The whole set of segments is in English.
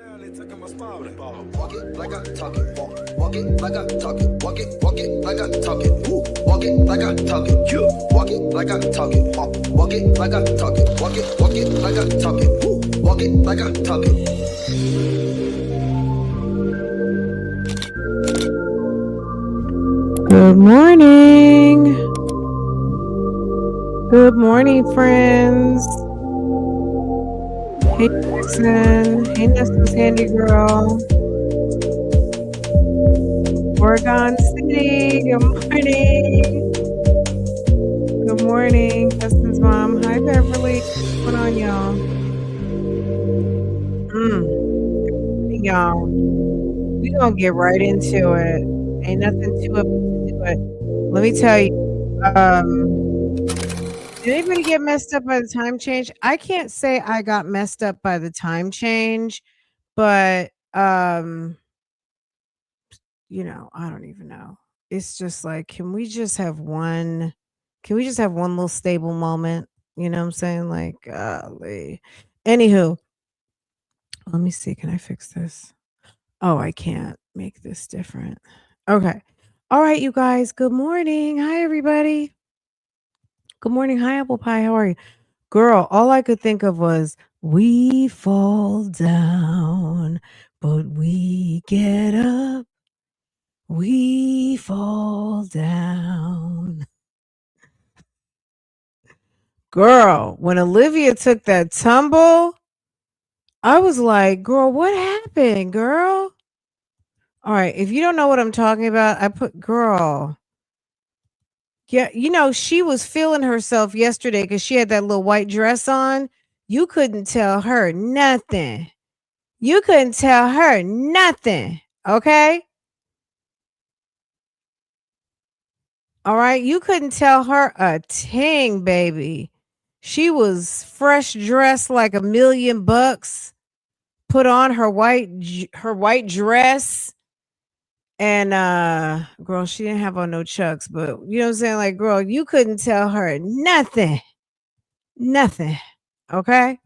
Walk it like I talk it. Walk it like I talk it. Walk it like I talk it. Walk it like I talk it. Walk it like I talk it. Walk it like I talk it. Walk it like I talk it. Walk it like I talk it. Good morning. Good morning, friends. Hey, Jackson. Hey, Nessa's Handy Girl. Oregon City. Good morning. Good morning, Justin's mom. Hi, Beverly. What's going on, y'all? Y'all. We're going to get right into it. Ain't nothing to it but to do it. Let me tell you. Did anybody get messed up by the time change? I can't say I got messed up by the time change, but I don't even know. It's just like, can we just have one little stable moment? You know what I'm saying? Like, golly. Anywho, let me see. Can I fix this? Oh, I can't make this different. Okay. All right, you guys. Good morning. Hi, everybody. Good morning. Hi, Apple Pie. How are you? Girl, all I could think of was, we fall down, but we get up. We fall down. Girl, when Olivia took that tumble, I was like, girl, what happened, girl? All right, if you don't know what I'm talking about, I put girl. Yeah, she was feeling herself yesterday because she had that little white dress on. You couldn't tell her nothing. You couldn't tell her nothing. Okay? All right. You couldn't tell her a ting, baby. She was fresh dressed like $1,000,000, put on her white dress. And girl, she didn't have on no chucks, but you know what I'm saying? Like, girl, you couldn't tell her nothing. Nothing. Okay.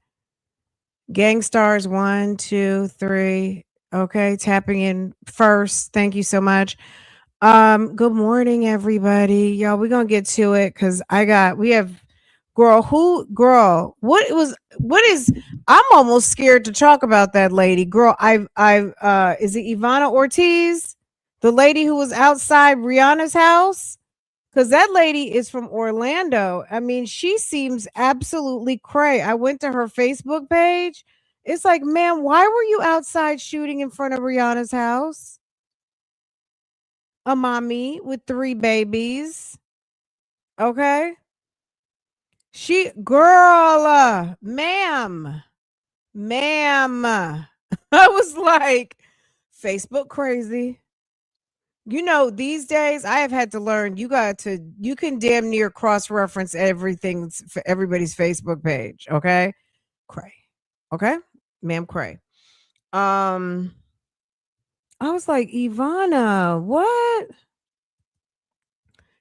Gang stars 1, 2, 3. Okay, tapping in first. Thank you so much. Good morning, everybody. Y'all, we're gonna get to it because we have what is I'm almost scared to talk about that lady. Girl, I've is it Ivana Ortiz? The lady who was outside Rihanna's house? Because that lady is from Orlando. I mean, she seems absolutely cray. I went to her Facebook page. It's like, man, why were you outside shooting in front of Rihanna's house? A mommy with 3 babies. Okay. Ma'am. I was like, Facebook crazy. These days I have had to learn you can damn near cross-reference everything for everybody's Facebook page. Okay. Cray. Okay. Ma'am cray. I was like, Ivana, what?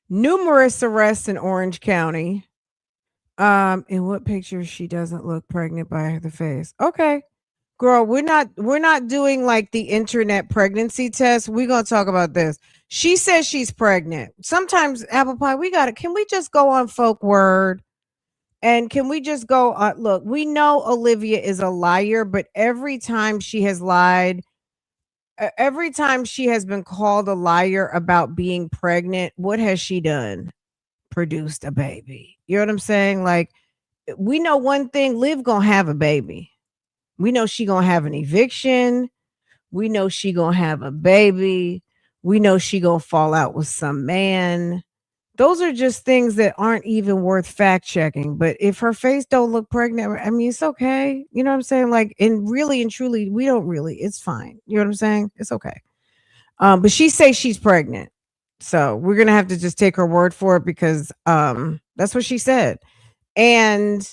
Numerous arrests in Orange County. In what picture she doesn't look pregnant by the face. Okay. Girl, we're not doing like the internet pregnancy test. We're gonna talk about this. She says she's pregnant. Sometimes Apple Pie, can we just go on folk word? And can we just go look, we know Olivia is a liar, but every time she has lied, every time she has been called a liar about being pregnant, what has she done? Produced a baby. You know what I'm saying? Like, we know one thing, Liv gonna have a baby. We know she gonna have an eviction. We know she gonna have a baby. We know she gonna fall out with some man. Those are just things that aren't even worth fact checking. But if her face don't look pregnant, I mean, it's okay. You know what I'm saying? Like, and really and truly, we don't really. It's fine. You know what I'm saying? It's okay. But she says she's pregnant, so we're gonna have to just take her word for it because that's what she said. And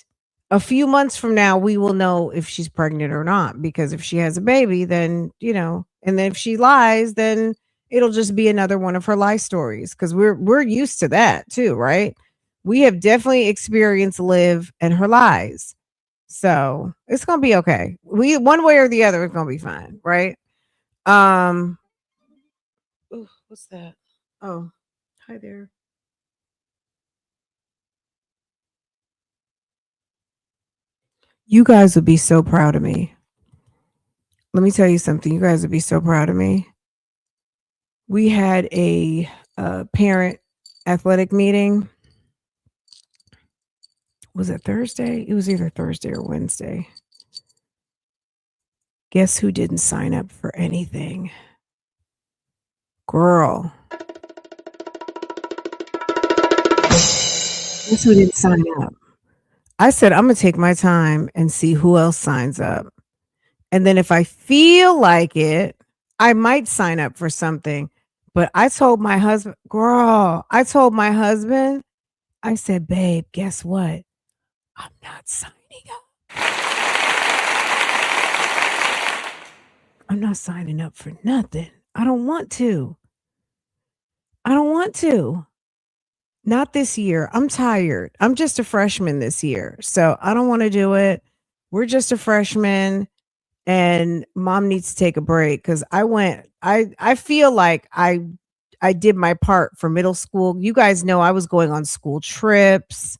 a few months from now, we will know if she's pregnant or not. Because if she has a baby, then and then if she lies, then it'll just be another one of her lie stories. Because we're used to that too, right? We have definitely experienced Liv and her lies. So it's gonna be okay. We one way or the other, it's gonna be fine, right? Um, ooh, what's that? Oh, hi there. You guys would be so proud of me. Let me tell you something. You guys would be so proud of me. We had a parent athletic meeting. Was it Thursday? It was either Thursday or Wednesday. Guess who didn't sign up for anything? Girl. Guess who didn't sign up? I said, I'm going to take my time and see who else signs up. And then if I feel like it, I might sign up for something. But I told my husband, girl, I told my husband, I said, babe, guess what? I'm not signing up. I'm not signing up for nothing. I don't want to. I don't want to. Not this year. I'm tired. I'm just a freshman this year. So I don't want to do it. We're just a freshman and mom needs to take a break cuz I feel like I did my part for middle school. You guys know I was going on school trips.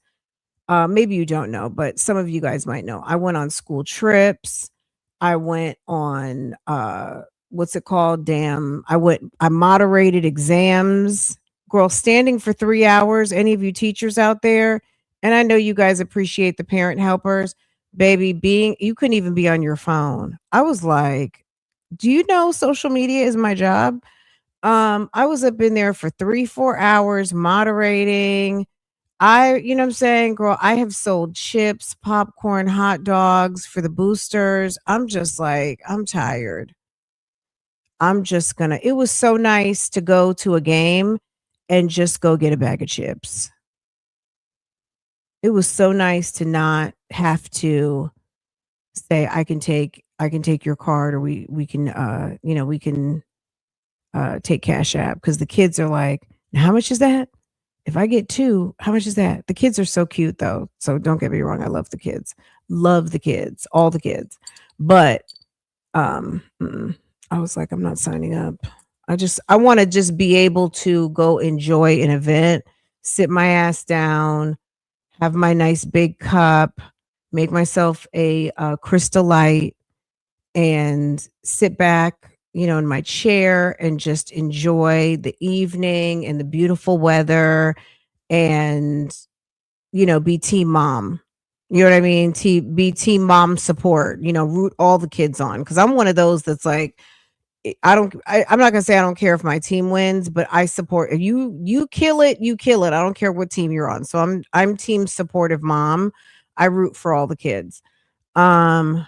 Maybe you don't know, but some of you guys might know. I went on school trips. I went on what's it called? Damn. I moderated exams. Girl, standing for 3 hours, any of you teachers out there, and I know you guys appreciate the parent helpers, baby, being you couldn't even be on your phone. I was like, "Do you know social media is my job?" I was up in there for 3, 4 hours moderating. You know what I'm saying, girl, I have sold chips, popcorn, hot dogs for the boosters. I'm just like, I'm tired. I'm just gonna it was so nice to go to a game and just go get a bag of chips. It was so nice to not have to say I can take your card or we can we can take Cash App because the kids are like, how much is that? If I get 2, how much is that? The kids are so cute though. So don't get me wrong. I love the kids. Love the kids, all the kids. But I was like, I'm not signing up. I want to just be able to go enjoy an event, sit my ass down, have my nice big cup, make myself a crystal light and sit back, in my chair and just enjoy the evening and the beautiful weather and, be team mom. You know what I mean? Be team mom support, root all the kids on. Cause I'm one of those that's like, I'm not gonna say I don't care if my team wins, but I support if you kill it, you kill it. I don't care what team you're on. So I'm team supportive mom. I root for all the kids. Um,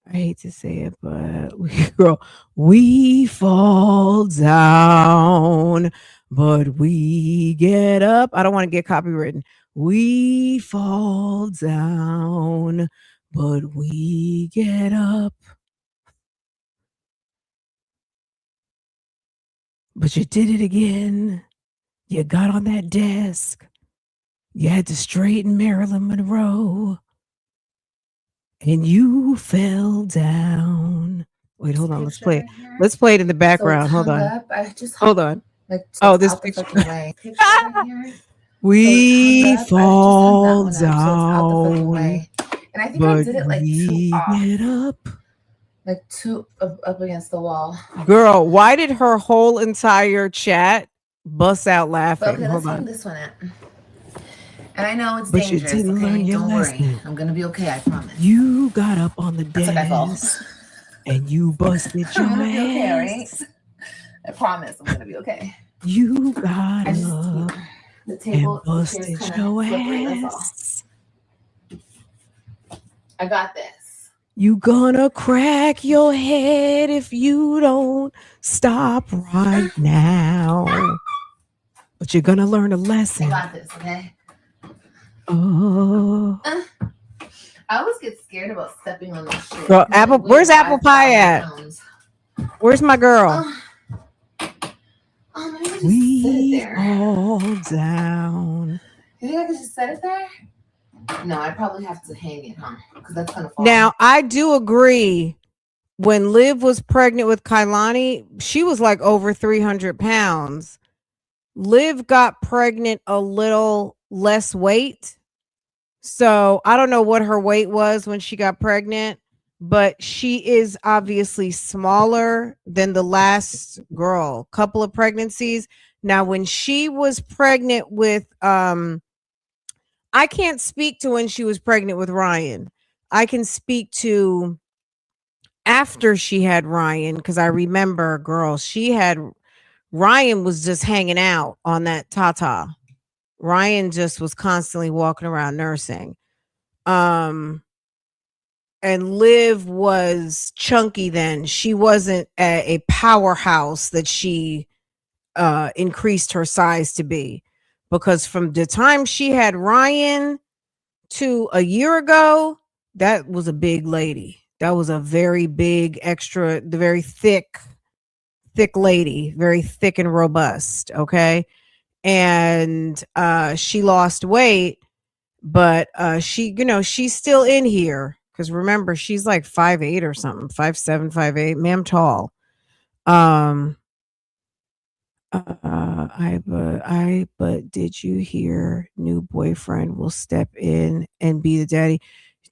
I hate to say it, but we fall down, but we get up. I don't want to get copywritten. We fall down, but we get up. But you did it again. You got on that desk. You had to straighten Marilyn Monroe. And you fell down. Wait, hold on. Let's play it. Let's play it in the background. Hold on. Hold on. Oh, this picture. We fall down, And I think I but did it like we two off, get up. like two up against the wall. Girl, why did her whole entire chat bust out But laughing? okay, let's Hold hang on. this one at. And I know it's But you dangerous. didn't learn Okay, your don't worry. lesson. I'm gonna be okay. I promise. You got up on the That's like I fall. desk and you busted your I'm gonna be okay, all ass. right? I promise I'm gonna be okay. You got I just up the and table, the chair's busted kind your of slippery. That's all. ass. I got this. You gonna crack your head if you don't stop right now. But you're gonna learn a I lesson. got this. Okay. Oh, I always get scared about stepping on this shit. girl, 'cause I apple. weigh Where's apple pie 5,000 at? pounds. Where's my girl? Maybe I just We sit it there. fall down. You think I could just set it there? No, I probably have to hang it, huh? Because that's gonna fall. Now, I do agree. When Liv was pregnant with Kailani, she was like over 300 pounds. Liv got pregnant a little less weight. So I don't know what her weight was when she got pregnant, but she is obviously smaller than the last girl, couple of pregnancies. Now, when she was pregnant with, I can't speak to when she was pregnant with Ryan. I can speak to after she had Ryan, because I remember, girl, she had Ryan was just hanging out on that Tata. Ryan just was constantly walking around nursing. Um, and Liv was chunky then. She wasn't a powerhouse that she increased her size to be. Because from the time she had Ryan to a year ago, that was a big lady. That was a very big, extra, the very thick lady, very thick and robust. Okay. And she lost weight, but she, she's still in here. Because remember, she's like 5'8" or something, 5'7", 5'8", ma'am tall. But did you hear new boyfriend will step in and be the daddy?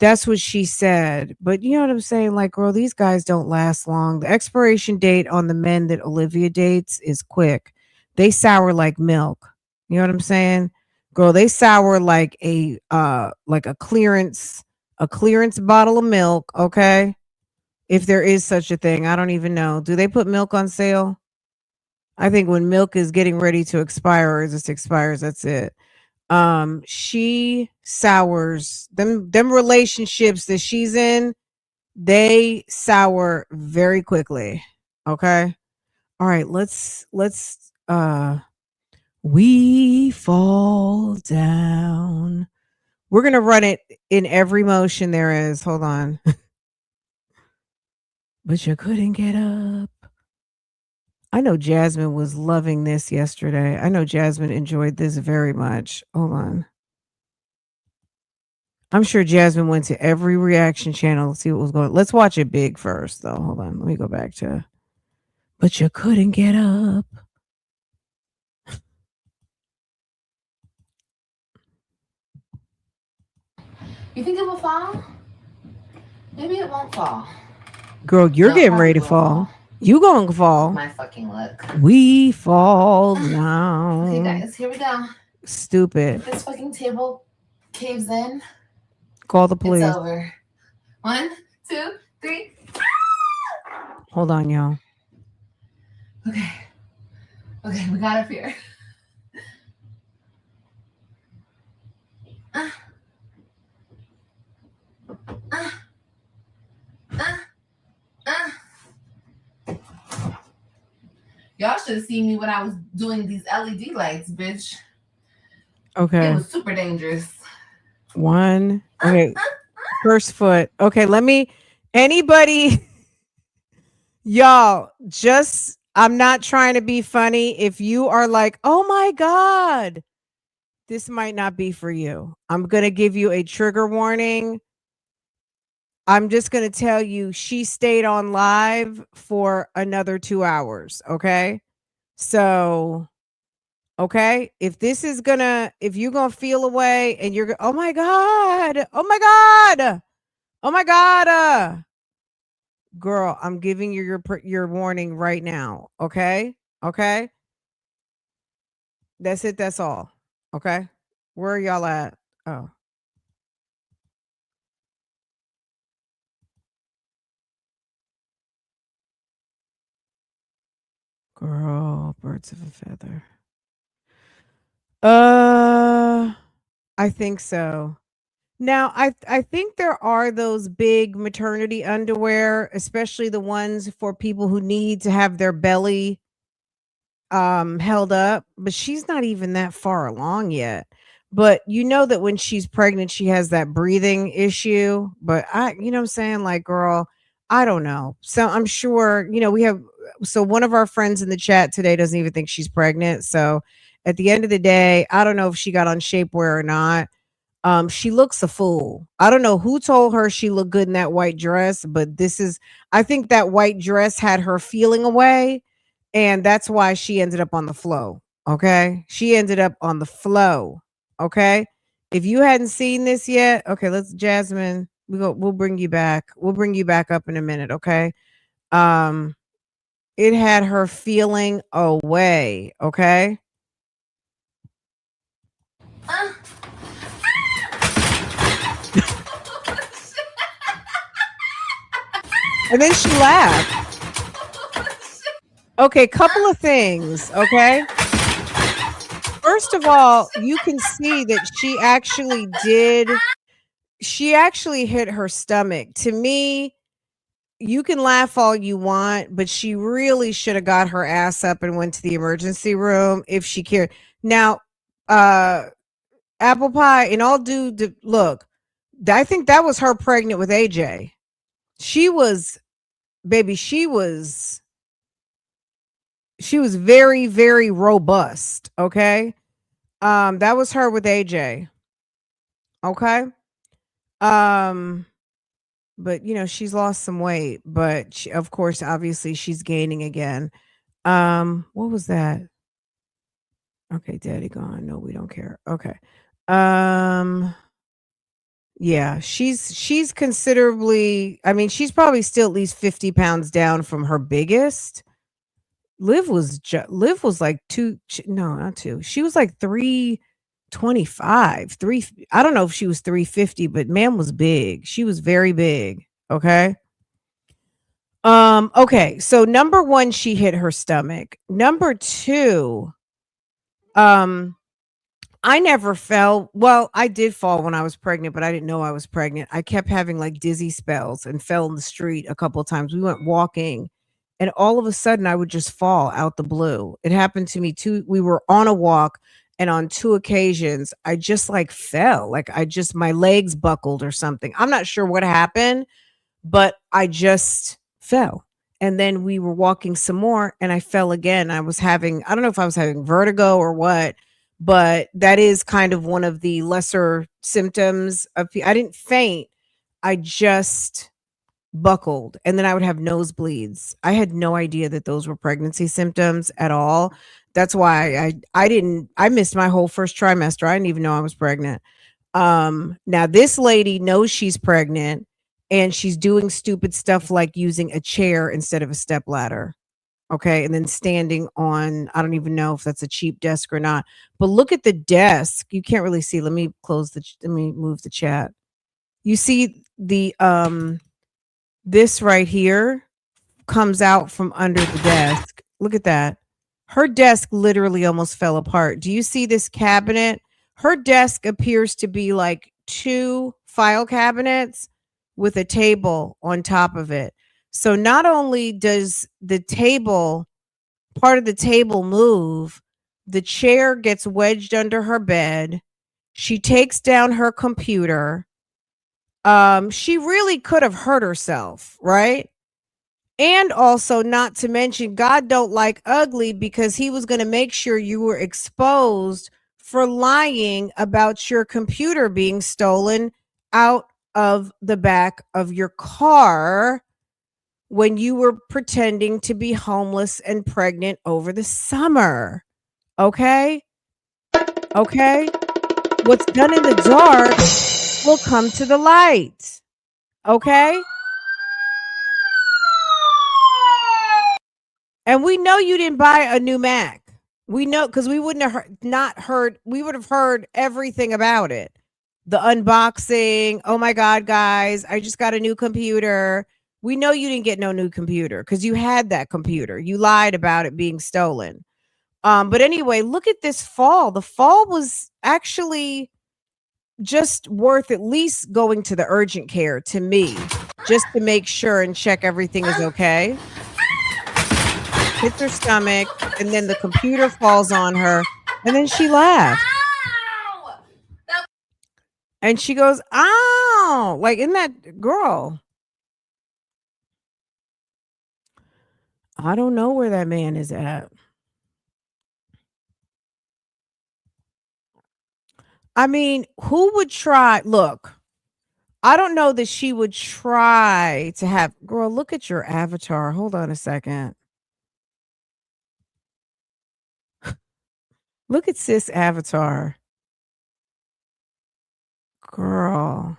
That's what she said. But you know what I'm saying? Like, girl, these guys don't last long. The expiration date on the men that Olivia dates is quick. They sour like milk. You know what I'm saying? Girl, they sour like a clearance bottle of milk, okay? If there is such a thing. I don't even know. Do they put milk on sale? I think when milk is getting ready to expire or it just expires, that's it. She sours them relationships that she's in, they sour very quickly. Okay. All right, let's we fall down. We're gonna run it in every motion there is. Hold on. But you couldn't get up. I know Jasmine was loving this yesterday. I know Jasmine enjoyed this very much. Hold on. I'm sure Jasmine went to every reaction channel to see what was going on. Let's watch it big first, though. Hold on. Let me go back to. But you couldn't get up. You think it will fall? Maybe it won't fall. Girl, you're No, getting ready to probably won't fall. You going to fall. My fucking luck. We fall down. Okay, guys, here we go. Stupid. If this fucking table caves in, call the police. It's over. 1, 2, 3. Hold on, y'all. Okay. Okay, we got up here. Y'all should have seen me when I was doing these LED lights, bitch. Okay. It was super dangerous. 1. Okay. First foot. Okay, let me. Anybody. Y'all, just. I'm not trying to be funny. If you are like, oh my God, this might not be for you. I'm going to give you a trigger warning. I'm just going to tell you she stayed on live for another 2 hours. Okay. So, okay. If you're going to feel away and you're, oh my God, oh my God, oh my God, girl, I'm giving you your warning right now. Okay. Okay. That's it. That's all. Okay. Where are y'all at? Oh. Girl, birds of a feather. I think so. Now, I think there are those big maternity underwear, especially the ones for people who need to have their belly held up, but she's not even that far along yet. But you know that when she's pregnant, she has that breathing issue. But you know what I'm saying? Like, girl, I don't know. So I'm sure, we have, so one of our friends in the chat today doesn't even think she's pregnant. So at the end of the day, I don't know if she got on shapewear or not. She looks a fool. I don't know who told her she looked good in that white dress, but I think that white dress had her feeling away, and that's why she ended up on the flow. Okay. She ended up on the flow. Okay. If you hadn't seen this yet, okay, let's Jasmine, we'll bring you back. We'll bring you back up in a minute. Okay. Um, it had her feeling away. Okay. Uh, And then she laughed. Okay, couple of things. Okay. First of all, you can see that she actually hit her stomach. To me, you can laugh all you want, but she really should have got her ass up and went to the emergency room if she cared. Now, uh, apple pie, and all look, I think that was her pregnant with AJ. She was, baby, she was very, very robust. Okay. That was her with AJ. Okay. Um, but she's lost some weight, but of course, obviously she's gaining again. What was that? Okay, daddy gone. No, we don't care. Okay. Um, yeah, she's considerably, I mean, she's probably still at least 50 pounds down from her biggest. Liv was like no, not two. She was like 325, I don't know if she was 350, but man was big. She was very big. Okay. Okay, so number one, she hit her stomach. Number two, um, I never fell. Well, I did fall when I was pregnant, but I didn't know I was pregnant. I kept having like dizzy spells and fell in the street a couple of times. We went walking, and all of a sudden I would just fall out the blue. It happened to me too. We were on a walk, and on two occasions I just like fell. Like my legs buckled or something. I'm not sure what happened, but I just fell. And then we were walking some more and I fell again. I don't know if I was having vertigo or what, but that is kind of one of the lesser symptoms I didn't faint. I just buckled, and then I would have nosebleeds. I had no idea that those were pregnancy symptoms at all. That's why I missed my whole first trimester. I didn't even know I was pregnant. Now this lady knows she's pregnant, and she's doing stupid stuff like using a chair instead of a step ladder. Okay. And then standing on, I don't even know if that's a cheap desk or not, but look at the desk. You can't really see. Let me move the chat. You see this right here comes out from under the desk. Look at that. Her desk literally almost fell apart. Do you see this cabinet? Her desk appears to be like two file cabinets with a table on top of it. So not only does part of the table move, the chair gets wedged under her bed. She takes down her computer. She really could have hurt herself, right? And also, not to mention, God don't like ugly, because he was going to make sure you were exposed for lying about your computer being stolen out of the back of your car when you were pretending to be homeless and pregnant over the summer. Okay? Okay? What's done in the dark will come to the light. Okay? And we know you didn't buy a new Mac. We know, because we wouldn't have we would have heard everything about it. The unboxing. Oh my God, guys, I just got a new computer. We know you didn't get no new computer because you had that computer. You lied about it being stolen. But anyway, look at this fall. The fall was actually just worth at least going to the urgent care, to me, just to make sure and check everything is okay. Hits her stomach, and then the computer falls on her, and then she laughed. Ow! And she goes, "Ow!" Like, in that girl. I don't know where that man is at. I mean, who would try? Look, I don't know that she would try to have. Girl, look at your avatar. Hold on a second. Look at sis avatar. Girl,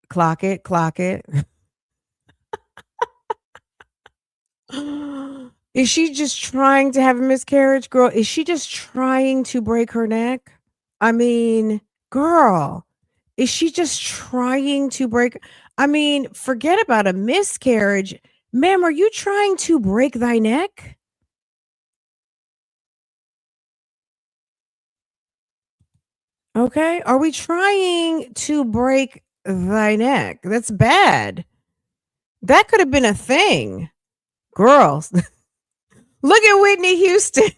clock it, clock it. Is she just trying to have a miscarriage, girl? Is she just trying to break her neck? I mean, girl, is she just trying to break? I mean, forget about a miscarriage. Ma'am, are you trying to break thy neck? Okay. Are we trying to break thy neck? That's bad. That could have been a thing. Girls, look at Whitney Houston.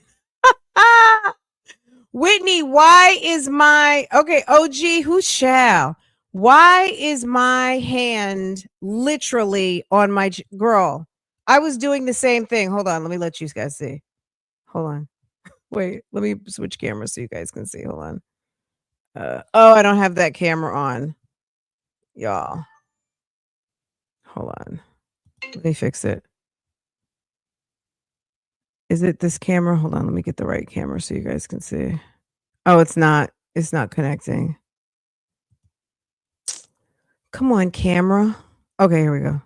Whitney, why is my okay, OG, who shall? Why is my hand literally on my girl? I was doing the same thing. Hold on, let me let you guys see. Hold on. Wait, let me switch cameras so you guys can see. Hold on. Oh, I don't have that camera on. Y'all. Hold on. Let me fix it. Is it this camera? Hold on, let me get the right camera so you guys can see. Oh, it's not. It's not connecting. Come on, camera. Okay, here we go.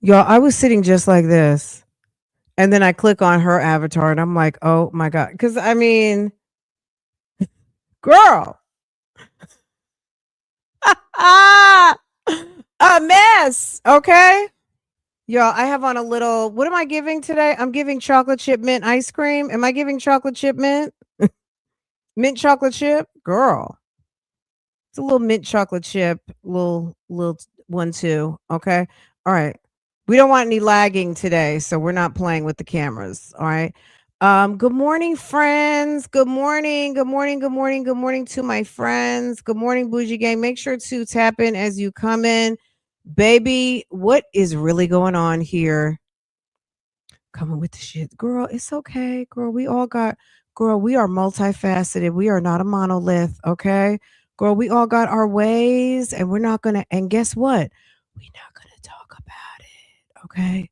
Y'all, I was sitting just like this. And then I click on her avatar and I'm like, oh my God. Because I mean, girl, a mess. Okay. Y'all, I have on a little, what am I giving today? I'm giving chocolate chip mint ice cream. Am I giving chocolate chip mint? Mint chocolate chip? Girl. It's a little mint chocolate chip, little 1-2. Okay. All right. We don't want any lagging today, so we're not playing with the cameras. All right. Good morning, friends. Good morning. Good morning. Good morning. Good morning to my friends. Good morning, Bougie Gang. Make sure to tap in as you come in. Baby, what is really going on here? Coming with the shit. Girl, it's okay. Girl, we all got, girl, we are multifaceted. We are not a monolith. Okay. Girl, we all got our ways and we're not going to, and guess what? We're not going to talk about it. Okay.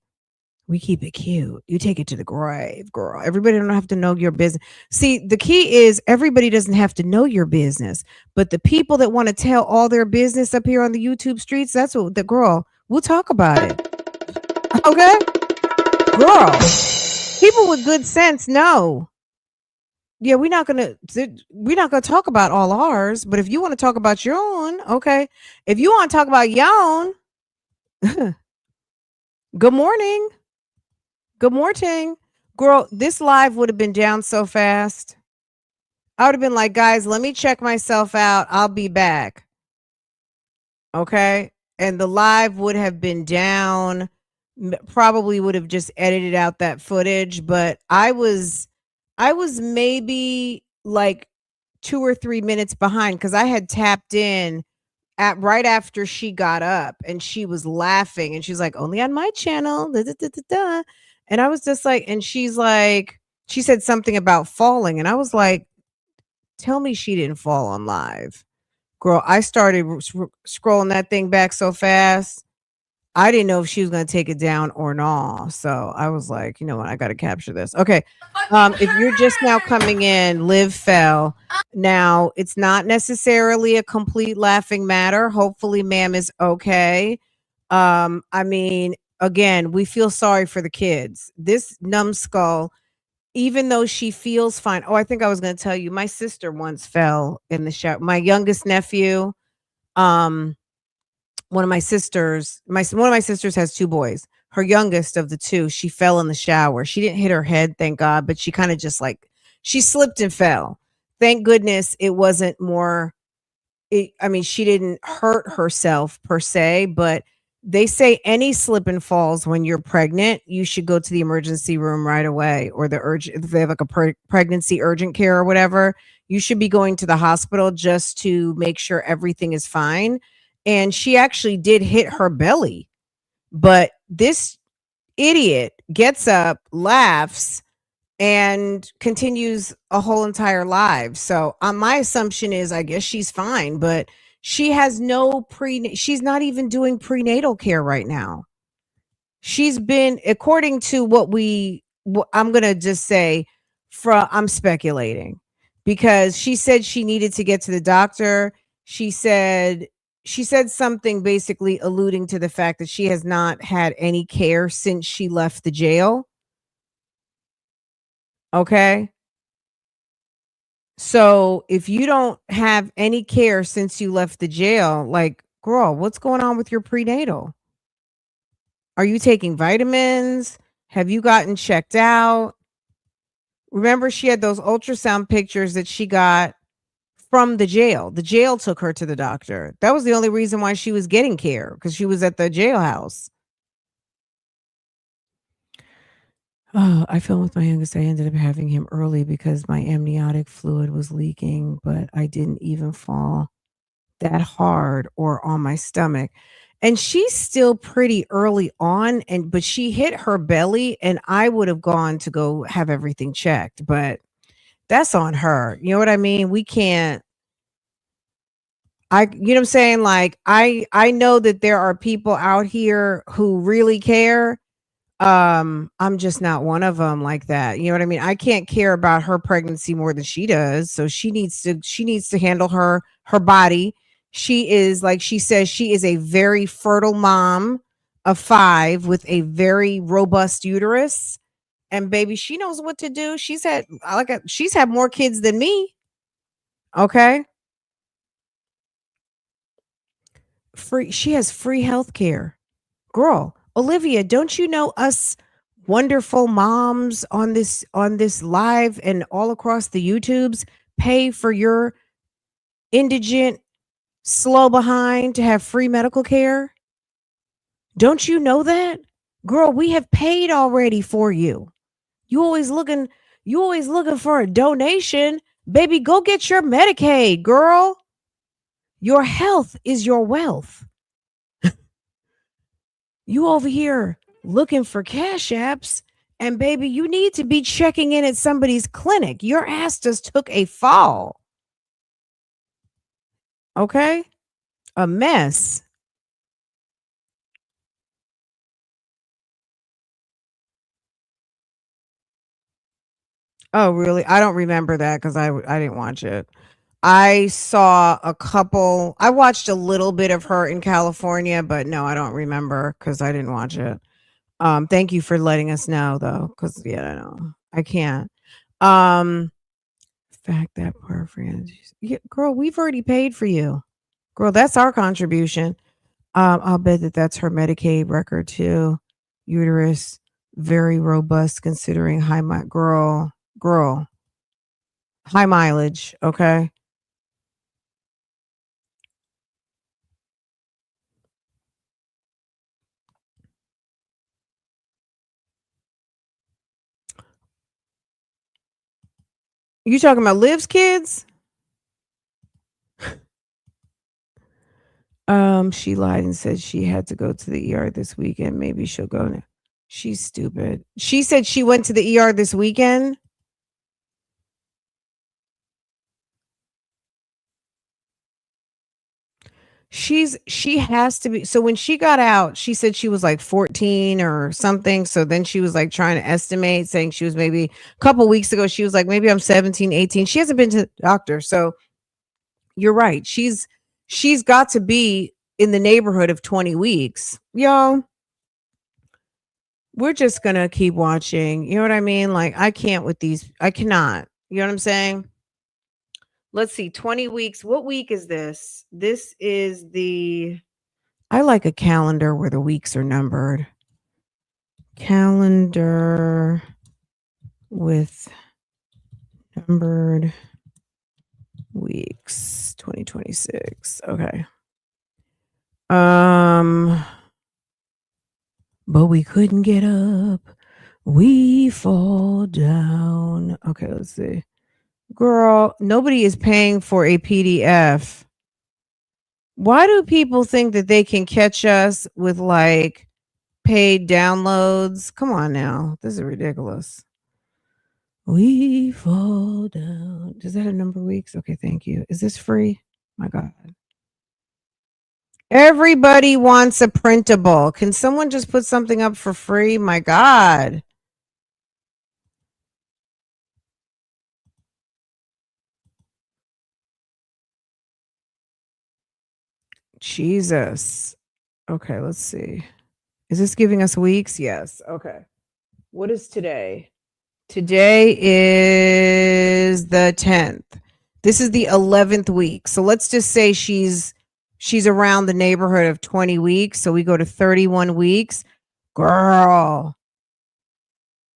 We keep it cute. You take it to the grave, girl. Everybody don't have to know your business. See, the key is everybody doesn't have to know your business, but the people that want to tell all their business up here on the YouTube streets, that's what the girl, we'll talk about it. Okay. Girl, people with good sense know. Yeah, we're not gonna talk about all ours, but if you want to talk about your own, okay. If you want to talk about your own, good morning. Good morning. Girl, this live would have been down so fast. I would have been like, guys, let me check myself out. I'll be back. Okay. And the live would have been down. Probably would have just edited out that footage, but I was maybe like 2 or 3 minutes behind because I had tapped in at right after she got up and she was laughing and she's like, only on my channel. Da, da, da, da, da. And I was just like, and she's like, she said something about falling. And I was like, tell me she didn't fall on live. Girl, I started scrolling that thing back so fast. I didn't know if she was going to take it down or not. So I was like, you know what? I got to capture this. Okay. If you're just now coming in, Liv fell. Now, it's not necessarily a complete laughing matter. Hopefully, ma'am is okay. I mean, again, we feel sorry for the kids. This numbskull, even though she feels fine. Oh, I think I was going to tell you, my sister once fell in the shower. My youngest nephew, one of my sisters has 2 boys. Her youngest of the 2, she fell in the shower. She didn't hit her head, thank God, but she kind of just like she slipped and fell. Thank goodness it wasn't more. I mean, she didn't hurt herself per se, but they say any slip and falls when you're pregnant, you should go to the emergency room right away, or the urgent if they have like a pregnancy urgent care or whatever. You should be going to the hospital just to make sure everything is fine. And she actually did hit her belly, but this idiot gets up, laughs, and continues a whole entire life. So my assumption is, I guess she's fine, but she has no she's not even doing prenatal care right now. She's been, according to I'm going to just say, I'm speculating, because she said she needed to get to the doctor. She said, something basically alluding to the fact that she has not had any care since she left the jail. Okay. So if you don't have any care since you left the jail, like, girl, what's going on with your prenatal? Are you taking vitamins? Have you gotten checked out? Remember, she had those ultrasound pictures that she got from the jail. The jail took her to the doctor. That was the only reason why she was getting care, because she was at the jailhouse. Oh, I filmed with my youngest. I ended up having him early because my amniotic fluid was leaking, but I didn't even fall that hard or on my stomach. And she's still pretty early on, but she hit her belly, and I would have gone to go have everything checked, but that's on her. You know what I mean? We can't, you know what I'm saying? Like, I know that there are people out here who really care. I'm just not one of them like that. You know what I mean? I can't care about her pregnancy more than she does. So she needs to handle her body. She is, like she says, she is a very fertile mom of 5 with a very robust uterus. And baby, she knows what to do. She's had more kids than me. Okay? She has free health care. Girl, Olivia, don't you know us wonderful moms on this live and all across the YouTubes pay for your indigent, slow behind to have free medical care? Don't you know that? Girl, we have paid already for you. You always looking for a donation. Baby, go get your Medicaid, girl. Your health is your wealth. You over here looking for cash apps, and baby, you need to be checking in at somebody's clinic. Your ass just took a fall. Okay? A mess. Oh, really? I don't remember that because I didn't watch it. I saw a couple. I watched a little bit of her in California, but no, I don't remember because I didn't watch it. Thank you for letting us know, though, because yeah, no, I can't. Um, fact that part, friends. Yeah, girl, we've already paid for you. Girl, that's our contribution. I'll bet that's her Medicaid record too. Uterus, very robust considering girl, high mileage. Okay. You talking about Liv's kids? She lied and said she had to go to the ER this weekend. Maybe she'll go now. She's stupid. She said she went to the ER this weekend. She has to be. So when she got out, she said she was like 14 or something. So then she was like trying to estimate, saying she was maybe a couple weeks ago. She was like, maybe I'm 17, 18. She hasn't been to the doctor. So you're right. She's got to be in the neighborhood of 20 weeks. Y'all, we're just gonna keep watching. You know what I mean? Like, I can't with these. I cannot. You know what I'm saying? Let's see, 20 weeks. What week is this? This is I like a calendar where the weeks are numbered. Calendar with numbered weeks, 2026. Okay. But we couldn't get up. We fall down. Okay, let's see. Girl, nobody is paying for a PDF. Why do people think that they can catch us with like paid downloads? Come on now. This is ridiculous. We fall down. Does that have number of weeks? Okay, thank you. Is this free? My God. Everybody wants a printable. Can someone just put something up for free? My God. Jesus. Okay, let's see. Is this giving us weeks? Yes. Okay. What is today? Today is the 10th. This is the 11th week. So let's just say she's around the neighborhood of 20 weeks. So we go to 31 weeks. Girl.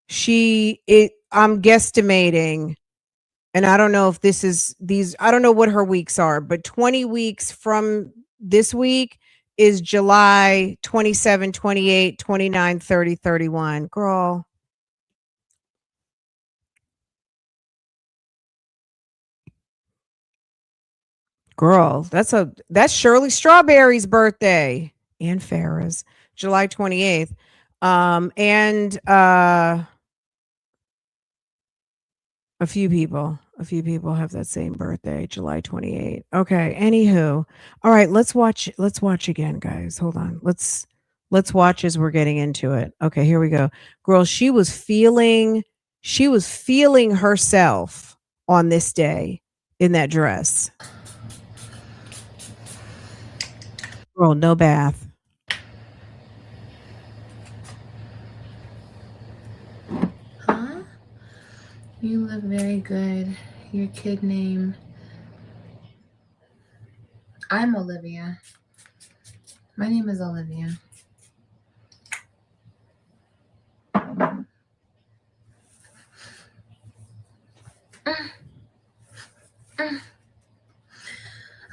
I'm guesstimating, and I don't know if this is I don't know what her weeks are, but 20 weeks from this week is July 27, 28, 29, 30, 31. Girl, that's Shirley Strawberry's birthday and Farrah's, July 28th. And a few people have that same birthday, July 28th. Okay, anywho. All right, let's watch again, guys. Hold on. Let's watch as we're getting into it. Okay, here we go. Girl, she was feeling herself on this day in that dress. Girl, no bath. Huh? You look very good. Your kid name. I'm Olivia. My name is Olivia.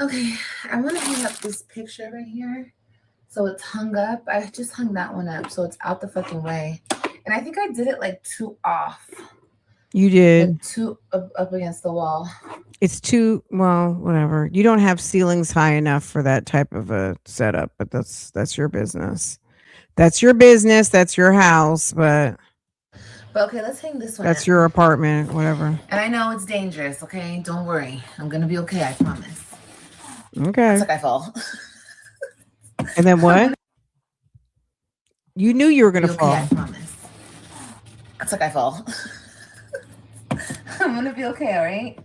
Okay, I want to hang up this picture right here. So it's hung up. I just hung that one up so it's out the fucking way. And I think I did it like too off. You did. Like too up against the wall. It's too, well, whatever. You don't have ceilings high enough for that type of a setup, but that's your business. That's your business. That's your house, but okay, let's hang this one. That's your apartment, whatever. And I know it's dangerous, okay? Don't worry. I'm gonna be okay, I promise. Okay. It's like I fall. And then what? You knew you were gonna fall. I promise. It's like I fall. I'm gonna be okay, all right?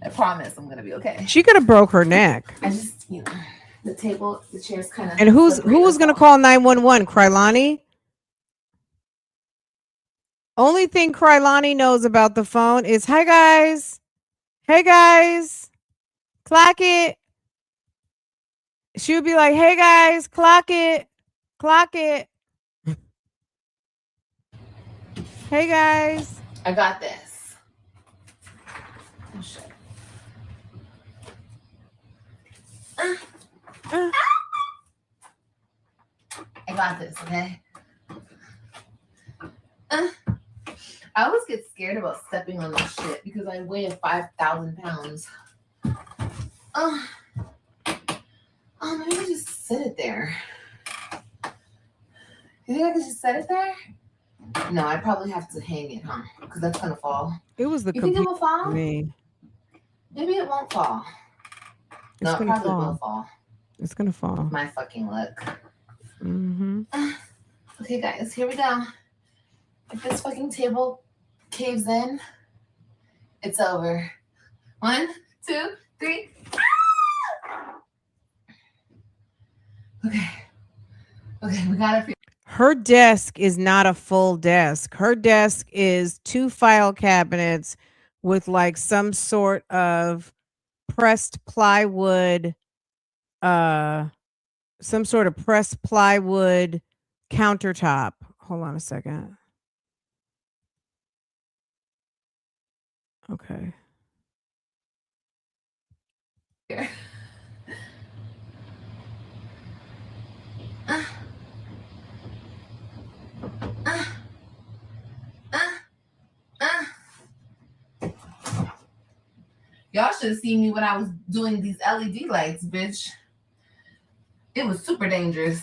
I promise I'm gonna be okay. She could have broke her neck. I just, the chair's kind of. And who was gonna call 911? Krylani? Only thing Krylani knows about the phone is, "Hi guys, hey guys, clock it." She would be like, "Hey guys, clock it, clock it." Hey guys, I got this. Oh shit. I got this, okay? I always get scared about stepping on this shit because I weigh 5,000 pounds. Maybe I just set it there. You think I could just set it there? No, I probably have to hang it, huh? Because that's gonna fall. It was the. You think it will fall? Me. Maybe it won't fall. No, it probably will fall. It's gonna fall. My fucking luck. Mm-hmm. Okay, guys, here we go. If this fucking table caves in, it's over. 1, 2, 3. Okay, we gotta. Her desk is not a full desk. Her desk is 2 file cabinets with like some sort of pressed plywood, some sort of pressed plywood countertop. Hold on a second. Okay. Here. Y'all should have seen me when I was doing these LED lights, bitch. It was super dangerous.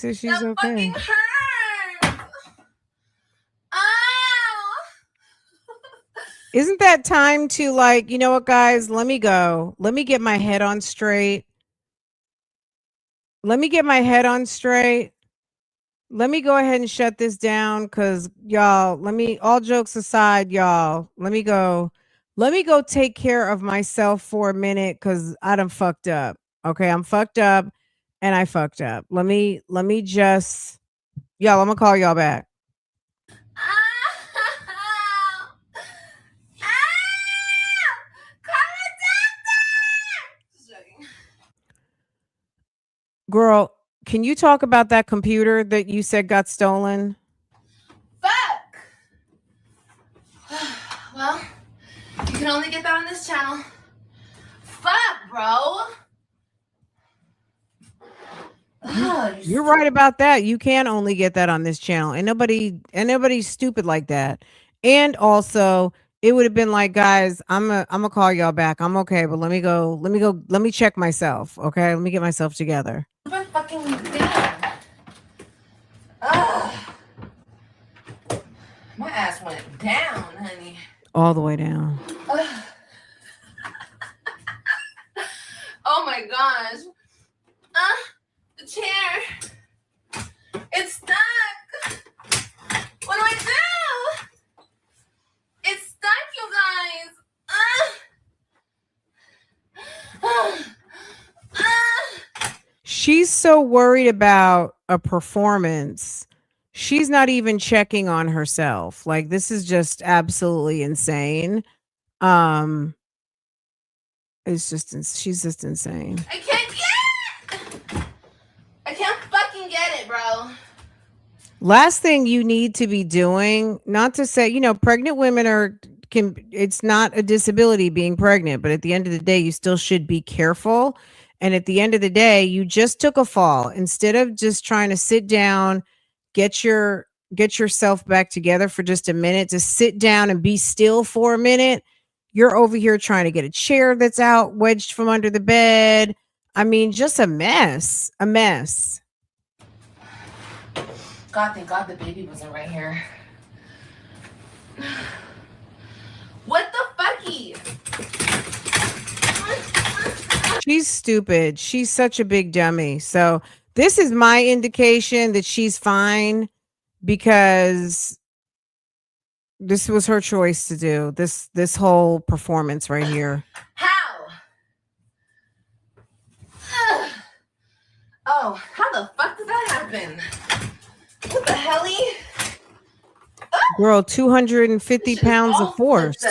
says she's that okay. fucking hurts. Ow. Isn't that time to, like, you know what, guys? Let me go. Let me get my head on straight. Let me get my head on straight. Let me go ahead and shut this down because y'all, all jokes aside, y'all, let me go take care of myself for a minute because I done fucked up. Okay, I'm fucked up and I fucked up. Let me just, y'all, I'm gonna call y'all back. Girl, can you talk about that computer that you said got stolen? Fuck. Well, you can only get that on this channel. Fuck, bro. Oh, you're right about that. You can only get that on this channel. And nobody's stupid like that. And also, it would have been like, guys, I'm gonna call y'all back. I'm okay, but let me check myself. Okay, let me get myself together. Fucking down. Ugh. My ass went down, honey. All the way down. Oh my gosh. The chair. It's stuck. What do I do? It's stuck, you guys. She's so worried about a performance. She's not even checking on herself. Like, this is just absolutely insane. She's just insane. I can't get it. I can't fucking get it, bro. Last thing you need to be doing, not to say, pregnant women it's not a disability being pregnant, but at the end of the day, you still should be careful. And at the end of the day, you just took a fall. Instead of just trying to sit down, get yourself back together for just a minute, to sit down and be still for a minute. You're over here trying to get a chair that's out wedged from under the bed. I mean, just a mess. God, thank God the baby wasn't right here. What the fucky? She's stupid. She's such a big dummy. So this is my indication that she's fine because this was her choice to do this whole performance right here. How? Oh, how the fuck did that happen? What the helly? Girl, 250 pounds of force.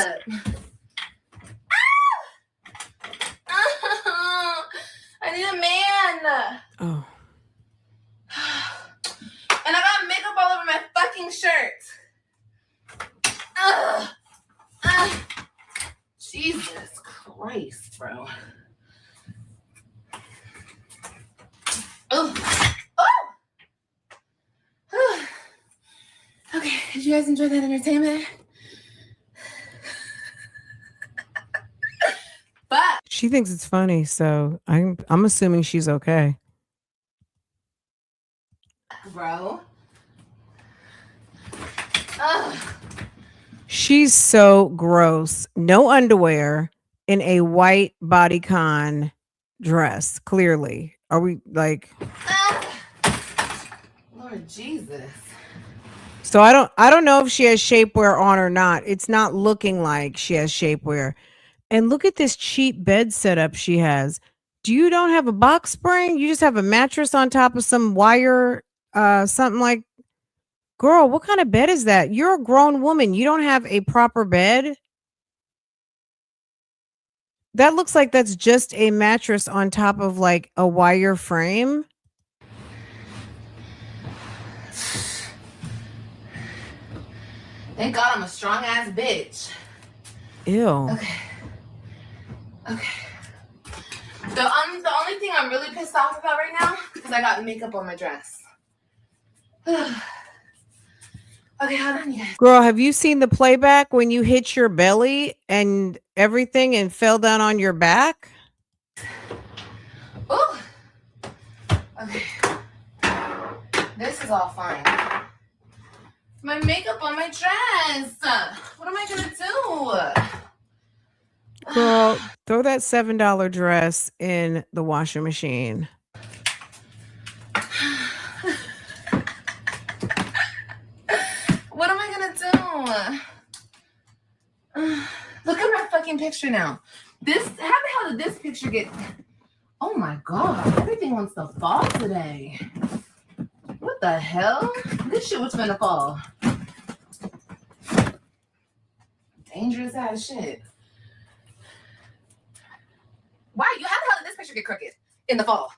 I need a man. Oh. And I got makeup all over my fucking shirt. Jesus Christ, bro. Oh. Okay, did you guys enjoy that entertainment? But She thinks it's funny, so I'm assuming she's okay. Bro. She's so gross. No underwear in a white bodycon dress, clearly. Are we like Lord Jesus. So I don't know if she has shapewear on or not. It's not looking like she has shapewear. And look at this cheap bed setup she has. You don't have a box spring? You just have a mattress on top of some wire, something like. Girl, what kind of bed is that? You're a grown woman. You don't have a proper bed? That looks like that's just a mattress on top of like a wire frame. Thank God I'm a strong ass bitch. Ew. Okay. The only thing I'm really pissed off about right now is I got makeup on my dress. Okay, hold on, you guys. Girl, have you seen the playback when you hit your belly and everything and fell down on your back? Ooh. Okay. This is all fine. My makeup on my dress. What am I gonna do? Girl, throw that $7 dress in the washing machine. What am I gonna do? Look at my fucking picture now. This, how the hell did this picture get? Oh my god, everything wants to fall today. What the hell? This shit was gonna fall. Dangerous ass shit. Why? How the hell did this picture get crooked in the fall?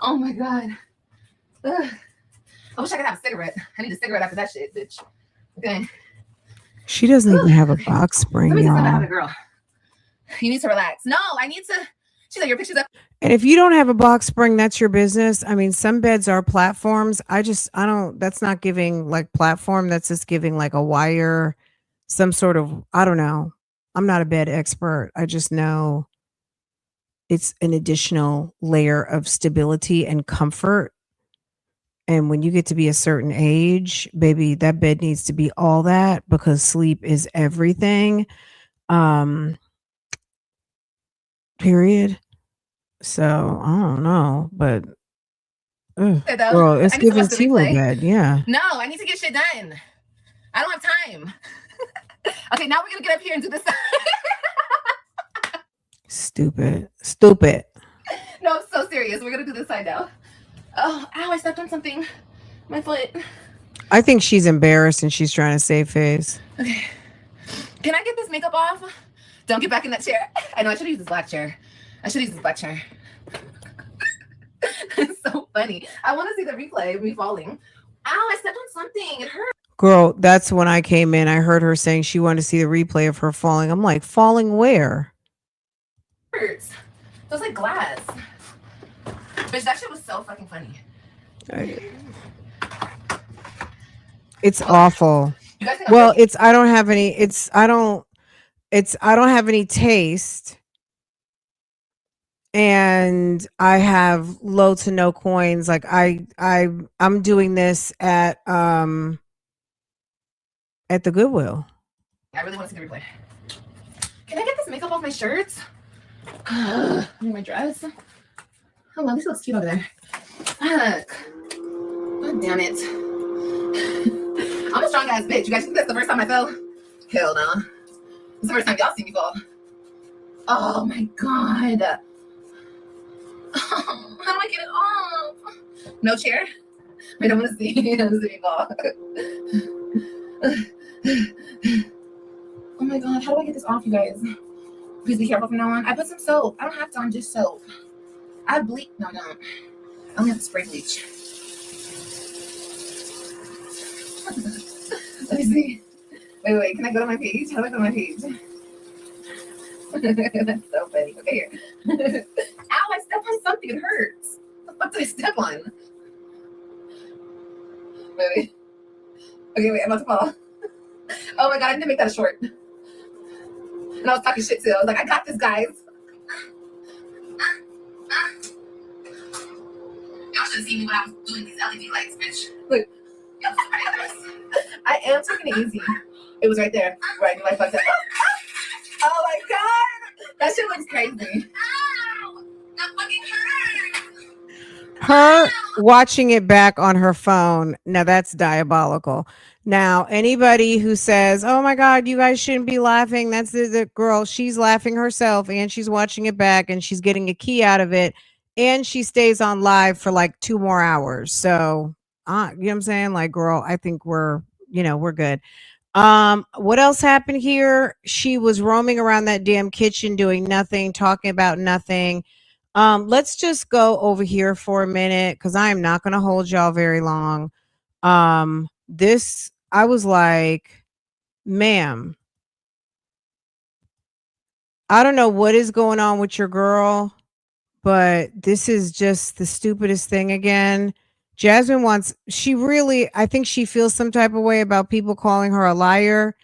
Oh my god. Ugh. I wish I could have a cigarette. I need a cigarette after that shit, bitch. Okay. She doesn't even have a box spring, Let me just y'all. about a girl. You need to relax. No, I need to. She's like, your picture's up. And if you don't have a box spring, that's your business. I mean, some beds are platforms. I don't, that's not giving like platform. That's just giving like a wire, some sort of, I don't know. I'm not a bed expert. I just know it's an additional layer of stability and comfort. And when you get to be a certain age, baby, that bed needs to be all that because sleep is everything. Period. So I don't know, but girl, it's giving Tila bed. Yeah. No, I need to get shit done. I don't have time. Okay, now we're gonna get up here and do this. Stupid. No, I'm so serious. We're gonna do this side now. Oh, ow, I stepped on something. My foot. I think she's embarrassed and she's trying to save face. Okay. Can I get this makeup off? Don't get back in that chair. I know I should use this black chair. It's so funny. I want to see the replay of me falling. Ow, I stepped on something. It hurt. Girl, that's when I came in. I heard her saying she wanted to see the replay of her falling. I'm like, falling where? Hurts. It was like glass. Bitch, that shit was so fucking funny. It's awful. You guys think Well, I don't have any taste. And I have low to no coins. Like I'm doing this at the Goodwill. I really want to see the replay. Can I get this makeup off my shirts? My dress. Oh well, this looks cute over there. Fuck. God damn it. I'm a strong ass bitch. You guys think that's the first time I fell? Hell no. It's the first time y'all see me fall. Oh my god. How do I get it off? No chair? Wait, I want to see. I want to see me fall. Oh my god, how do I get this off, you guys? Please be careful from now on. I put some soap. I don't have to, I'm just soap. I bleach. No, I don't. I only have to spray bleach. Let me see. Wait. Can I go to my page? How do I go to my page? That's so funny. Okay, here. Ow, I stepped on something. It hurts. What did I step on? Wait. Okay, wait. I'm about to fall. Oh my god, I need to make that short. And I was talking shit too. I was like, I got this, guys. Y'all should have seen me when I was doing these LED lights, bitch. Look. I am taking it easy. It was right there. Right, my fucked up. Oh my god! That shit looks crazy. Ow! That fucking hurt! Her watching it back on her phone. Now that's diabolical. Now, anybody who says, oh my God, you guys shouldn't be laughing. That's the girl. She's laughing herself and she's watching it back and she's getting a key out of it. And she stays on live for like 2 more hours. So, you know what I'm saying? Like, girl, I think we're good. What else happened here? She was roaming around that damn kitchen doing nothing, talking about nothing. Let's just go over here for a minute because I am not going to hold y'all very long. I was like, ma'am, I don't know what is going on with your girl, but this is just the stupidest thing again. Jasmine I think she feels some type of way about people calling her a liar.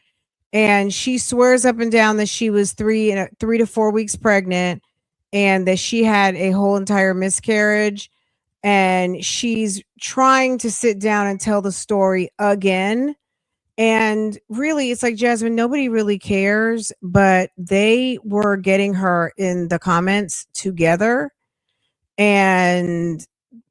And she swears up and down that she was 3 to 4 weeks pregnant and that she had a whole entire miscarriage. and she's trying to sit down and tell the story again. And really, it's like, Jasmine, nobody really cares, but they were getting her in the comments together. And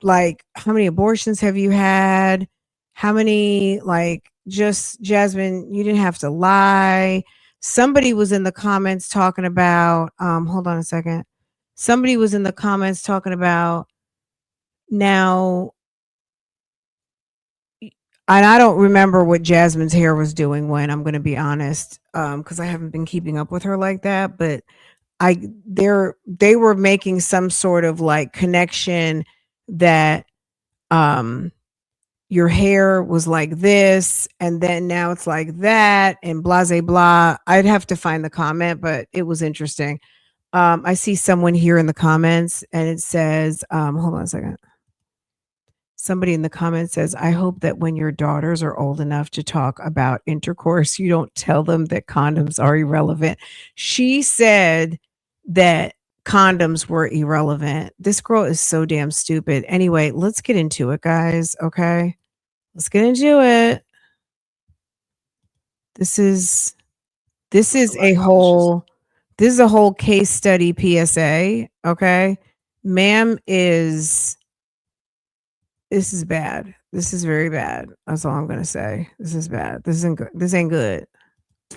like, how many abortions have you had? How many, like, just Jasmine, you didn't have to lie. Somebody was in the comments talking about, hold on a second. Somebody was in the comments talking about now, and I don't remember what Jasmine's hair was doing when, I'm going to be honest, because I haven't been keeping up with her like that. But they were making some sort of like connection that your hair was like this, and then now it's like that, and blah blah blah. I'd have to find the comment, but it was interesting. I see someone here in the comments, and it says, hold on a second. Somebody in the comments says, I hope that when your daughters are old enough to talk about intercourse, you don't tell them that condoms are irrelevant. She said that condoms were irrelevant. This girl is so damn stupid. Anyway, let's get into it, guys. Okay. Let's get into it. This is a whole case study PSA. Okay. Ma'am this is bad. This is very bad. That's all I'm gonna say. This is bad. This isn't good. This ain't good.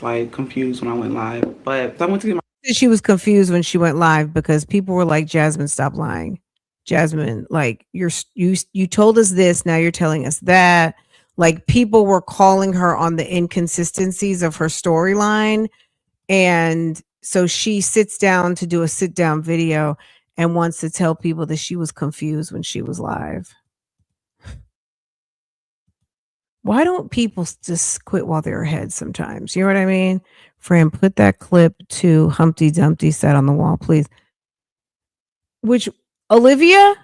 Like confused when I went live, but I went to get my. She was confused when she went live because people were like, Jasmine, stop lying. Jasmine, like you told us this, now you're telling us that. Like, people were calling her on the inconsistencies of her storyline. And so she sits down to do a sit down video and wants to tell people that she was confused when she was live. Why don't people just quit while they're ahead sometimes? You know what I mean? Fran, put that clip to Humpty Dumpty sat on the wall, please. Which, Olivia?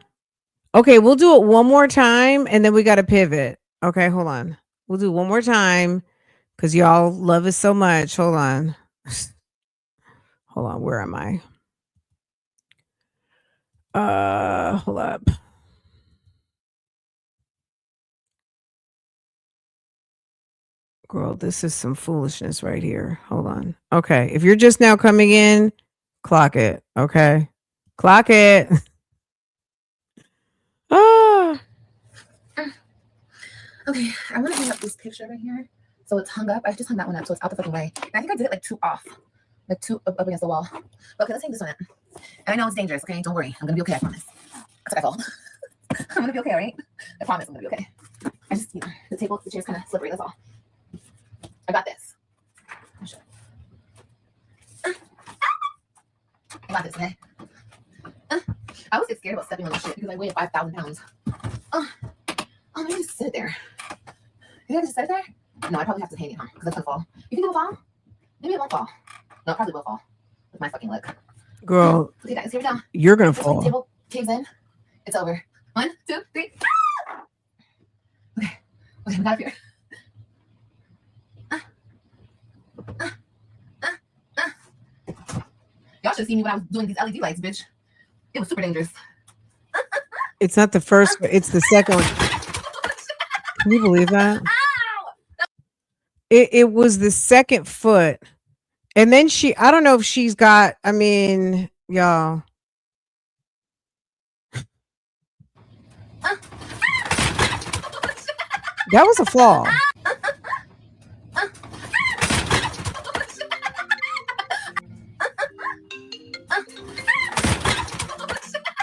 Okay, we'll do it one more time and then we got to pivot. Okay, hold on. We'll do it one more time because y'all love it so much. Hold on. Hold on. Where am I? Hold up. Girl, this is some foolishness right here. Hold on. Okay. If you're just now coming in, clock it. Okay. Clock it. Ah. Okay, I want to hang up this picture right here. So it's hung up. I just hung that one up, so it's out the fucking way. And I think I did it like 2 off. Like 2 up against the wall. But okay, let's hang this one up. And I know it's dangerous, okay? Don't worry. I'm going to be okay, I promise. That's what I fall. I'm going to be okay, all right? I promise I'm going to be okay. I just, the chair's kind of slippery, that's all. I got this. I got this, okay? I always get scared about stepping on this shit because I weigh 5,000 pounds. Oh, maybe just sit it there. Maybe I just set it there? No, I probably have to hang it, huh? Because it's going to fall. You think it'll fall? Maybe it won't fall. No, it probably will fall. With my fucking luck. Girl, Okay, guys, here we go. you're going to This when fall. the table caves in. It's over. 1, 2, 3. Okay, we got up here. Y'all should have seen me when I was doing these LED lights, bitch. It was super dangerous. It's not the first, it's the second one. Can you believe that? It was the second foot. And then I don't know if she's got, I mean, y'all. That was a fall.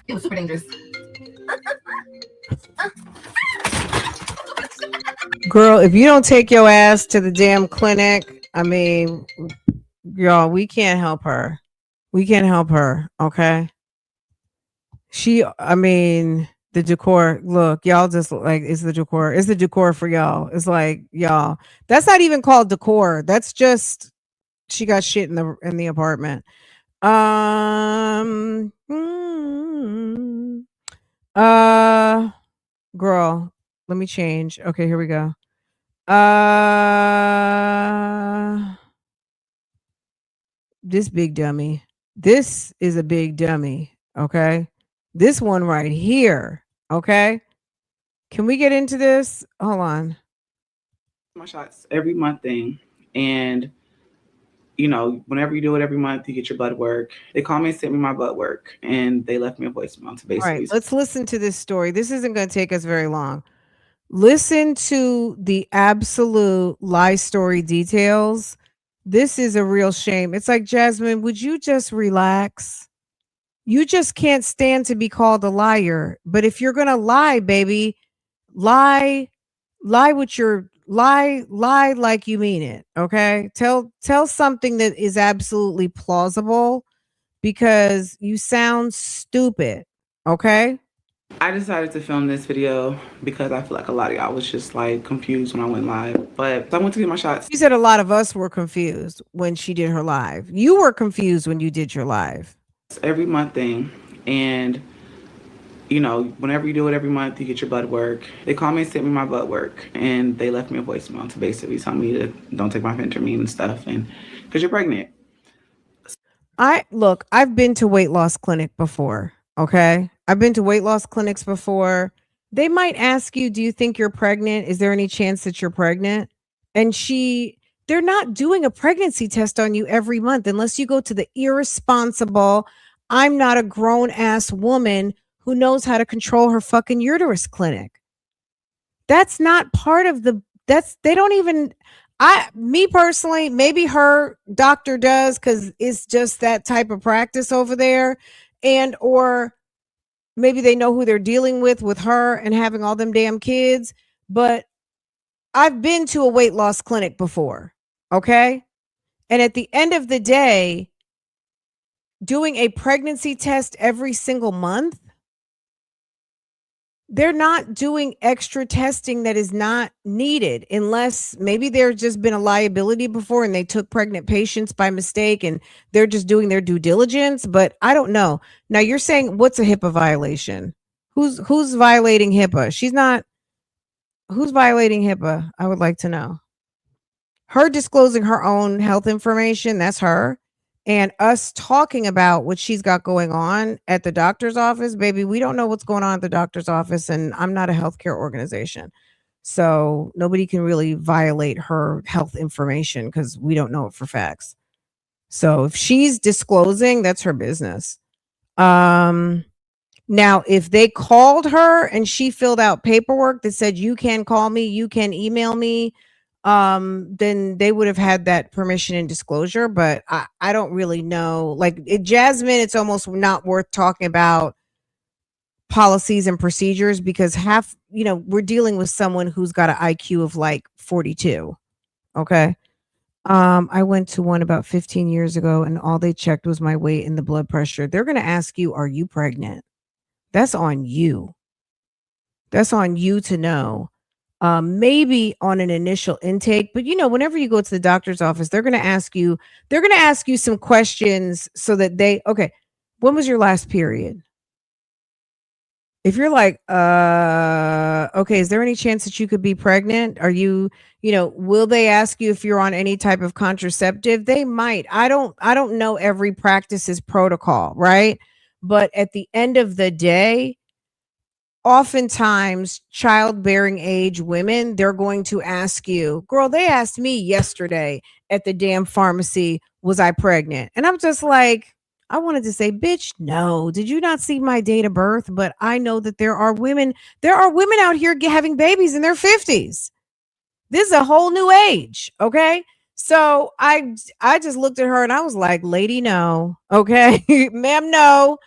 It was super dangerous. Girl, if you don't take your ass to the damn clinic, I mean, y'all, we can't help her. We can't help her, okay? I mean, the decor, look, y'all just look like it's the decor. It's the decor for y'all. It's like, y'all, that's not even called decor. That's just she got shit in the apartment. Girl, let me change. Okay, here we go. This big dummy. This is a big dummy. Okay. This one right here. Okay. Can we get into this? Hold on. My shots every month thing. And, whenever you do it every month, you get your blood work. They called me and sent me my blood work. And they left me a voicemail to All right. basically. Let's listen to this story. This isn't going to take us very long. Listen to the absolute lie story details. This is a real shame. It's like, Jasmine, would you just relax? You just can't stand to be called a liar. But if you're going to lie, baby, lie with your lie like you mean it. Okay? Tell something that is absolutely plausible because you sound stupid. Okay? I decided to film this video because I feel like a lot of y'all was just like confused when I went live. But I went to get my shots. She said a lot of us were confused when she did her live. You were confused when you did your live. Every month thing. And, whenever you do it every month, you get your blood work. They called me and sent me my blood work. And they left me a voicemail to basically tell me to don't take my phentermine and stuff. And because you're pregnant. I've been to weight loss clinic before. Okay. I've been to weight loss clinics before. They might ask you, do you think you're pregnant? Is there any chance that you're pregnant? And they're not doing a pregnancy test on you every month unless you go to the irresponsible, I'm not a grown ass woman who knows how to control her fucking uterus clinic. That's not part of they don't even, me personally, maybe her doctor does because it's just that type of practice over there. And, or maybe they know who they're dealing with her and having all them damn kids. But I've been to a weight loss clinic before. Okay. And at the end of the day, doing a pregnancy test every single month, they're not doing extra testing that is not needed unless maybe there's just been a liability before and they took pregnant patients by mistake and they're just doing their due diligence. But I don't know. Now you're saying what's a HIPAA violation? Who's violating HIPAA? She's not. Who's violating HIPAA? I would like to know. Her disclosing her own health information, that's her. And us talking about what she's got going on at the doctor's office, baby, we don't know what's going on at the doctor's office. And I'm not a healthcare organization. So nobody can really violate her health information because we don't know it for facts. So if she's disclosing, that's her business. Now, if they called her and she filled out paperwork that said, you can call me, you can email me, then they would have had that permission and disclosure. But I don't really know. Like Jasmine, it's almost not worth talking about policies and procedures because we're dealing with someone who's got an IQ of like 42. Okay. I went to one about 15 years ago and all they checked was my weight and the blood pressure. They're going to ask you, are you pregnant? That's on you. That's on you to know. Maybe on an initial intake, but whenever you go to the doctor's office, they're going to ask you some questions so that okay, when was your last period? If you're like, okay, is there any chance that you could be pregnant? Are you, will they ask you if you're on any type of contraceptive? They might. I don't know every practice's protocol, right? But at the end of the day, oftentimes childbearing age women, they're going to ask you, girl, they asked me yesterday at the damn pharmacy, was I pregnant? And I'm just like, I wanted to say, bitch, no, did you not see my date of birth? But I know that there are women out here having babies in their 50s. This is a whole new age. Okay. So I just looked at her and I was like, lady, no. Okay. Ma'am, no.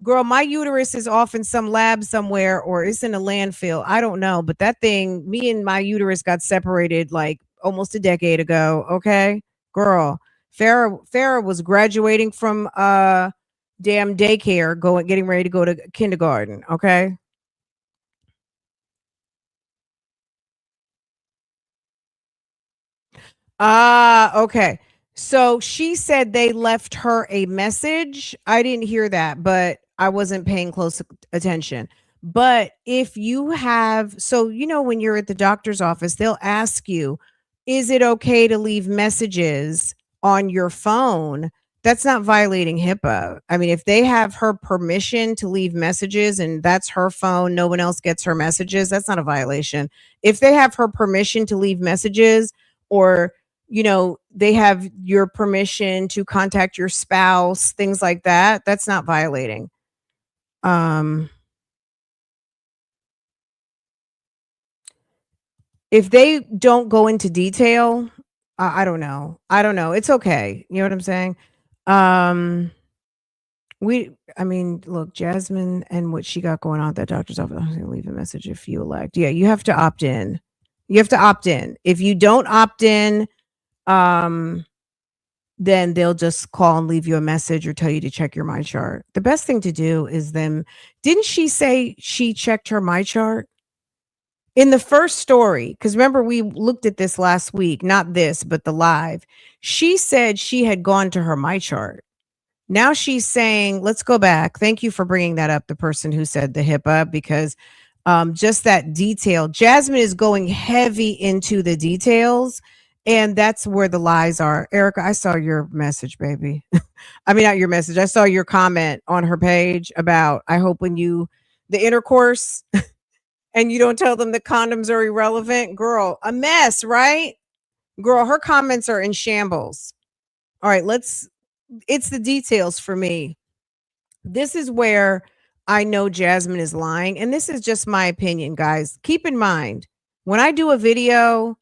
Girl, my uterus is off in some lab somewhere or it's in a landfill. I don't know. But that thing, me and my uterus got separated like almost a decade ago. Okay. Girl, Farrah was graduating from damn daycare, getting ready to go to kindergarten. Okay. Okay. So she said they left her a message. I didn't hear that, but I wasn't paying close attention. But if you have, when you're at the doctor's office, they'll ask you, is it okay to leave messages on your phone That's not violating HIPAA. I mean, if they have her permission to leave messages and that's her phone, no one else gets her messages, that's not a violation. If they have her permission to leave messages, or, you know, they have your permission to contact your spouse, things like that, that's not violating. If they don't go into detail, I don't know. I don't know. It's okay. You know what I'm saying? I mean, look, Jasmine and what she got going on at that doctor's office. I'm gonna leave a message if you elect. Yeah, you have to opt in. You have to opt in. If you don't opt in, then they'll just call and leave you a message or tell you to check your my chart. The best thing to do is them. Didn't she say she checked her my chart? In the first story, because remember, we looked at this last week, not this, but the live. She said she had gone to her my chart. Now she's saying, let's go back. Thank you for bringing that up, the person who said the HIPAA, because just that detail. Jasmine is going heavy into the details, and that's where the lies are. Erica, I saw your message, baby. I mean, not your message. I saw your comment on her page about, I hope when the intercourse, and you don't tell them the condoms are irrelevant. Girl, a mess, right? Girl, her comments are in shambles. All right, it's the details for me. This is where I know Jasmine is lying. And this is just my opinion, guys. Keep in mind, when I do a video,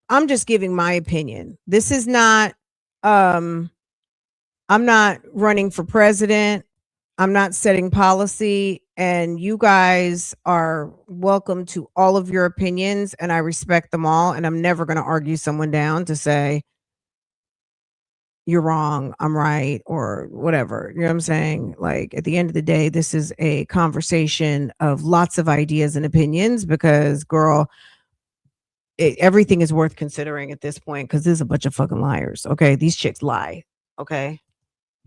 I'm just giving my opinion. This is not, I'm not running for president. I'm not setting policy, and you guys are welcome to all of your opinions, and I respect them all. And I'm never going to argue someone down to say, you're wrong, I'm right, or whatever. You know what I'm saying? Like, at the end of the day, this is a conversation of lots of ideas and opinions because, girl, everything is worth considering at this point because there's a bunch of fucking liars. Okay. These chicks lie. Okay.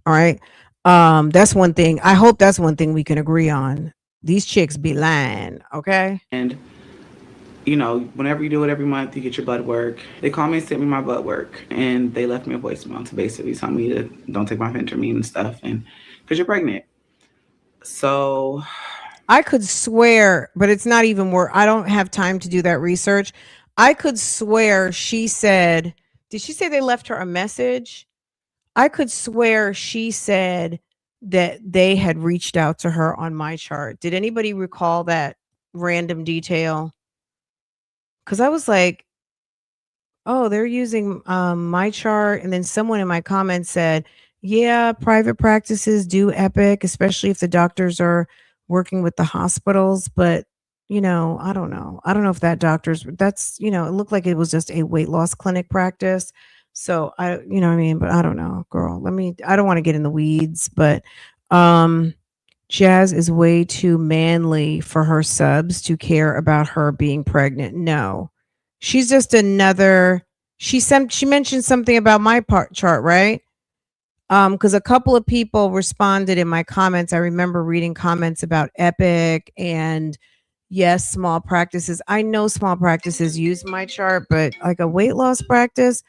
All right. That's one thing. I hope that's one thing we can agree on. These chicks be lying, okay? And, you know, whenever you do it every month, you get your blood work. They called me and sent me my blood work, and they left me a voicemail to basically tell me to don't take my phentermine and stuff, and because you're pregnant. So I could swear, but it's not even worth. I don't have time to do that research. I could swear she said, did she say they left her a message? I could swear she said that they had reached out to her on my chart. Did anybody recall that random detail? Because I was like, oh, they're using my chart. And then someone in my comments said, yeah, private practices do Epic, especially if the doctors are working with the hospitals. But, you know, I don't know. I don't know if that's, you know, it looked like it was just a weight loss clinic practice. So you know what I mean? But I don't know, girl. I don't want to get in the weeds, but Jazz is way too manly for her subs to care about her being pregnant. No, she's just another. She mentioned something about my chart, right? Because a couple of people responded in my comments. I remember reading comments about Epic and yes, small practices. I know small practices use my chart, but like a weight loss practice,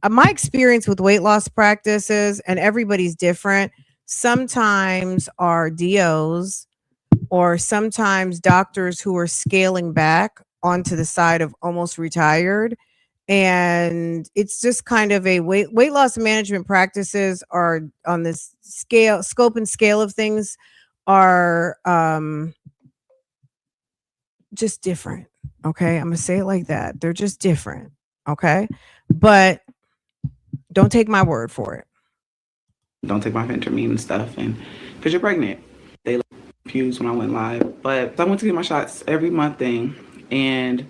my experience with weight loss practices, and everybody's different, sometimes are DOs or sometimes doctors who are scaling back onto the side of almost retired. And it's just kind of a weight loss management practices are on this scope and scale of things are just different. Okay. I'm going to say it like that. They're just different. Okay. But don't take my word for it. don't take my phentermine and stuff, and because you're pregnant. They looked confused when I went live, but I went to get my shots every month thing, and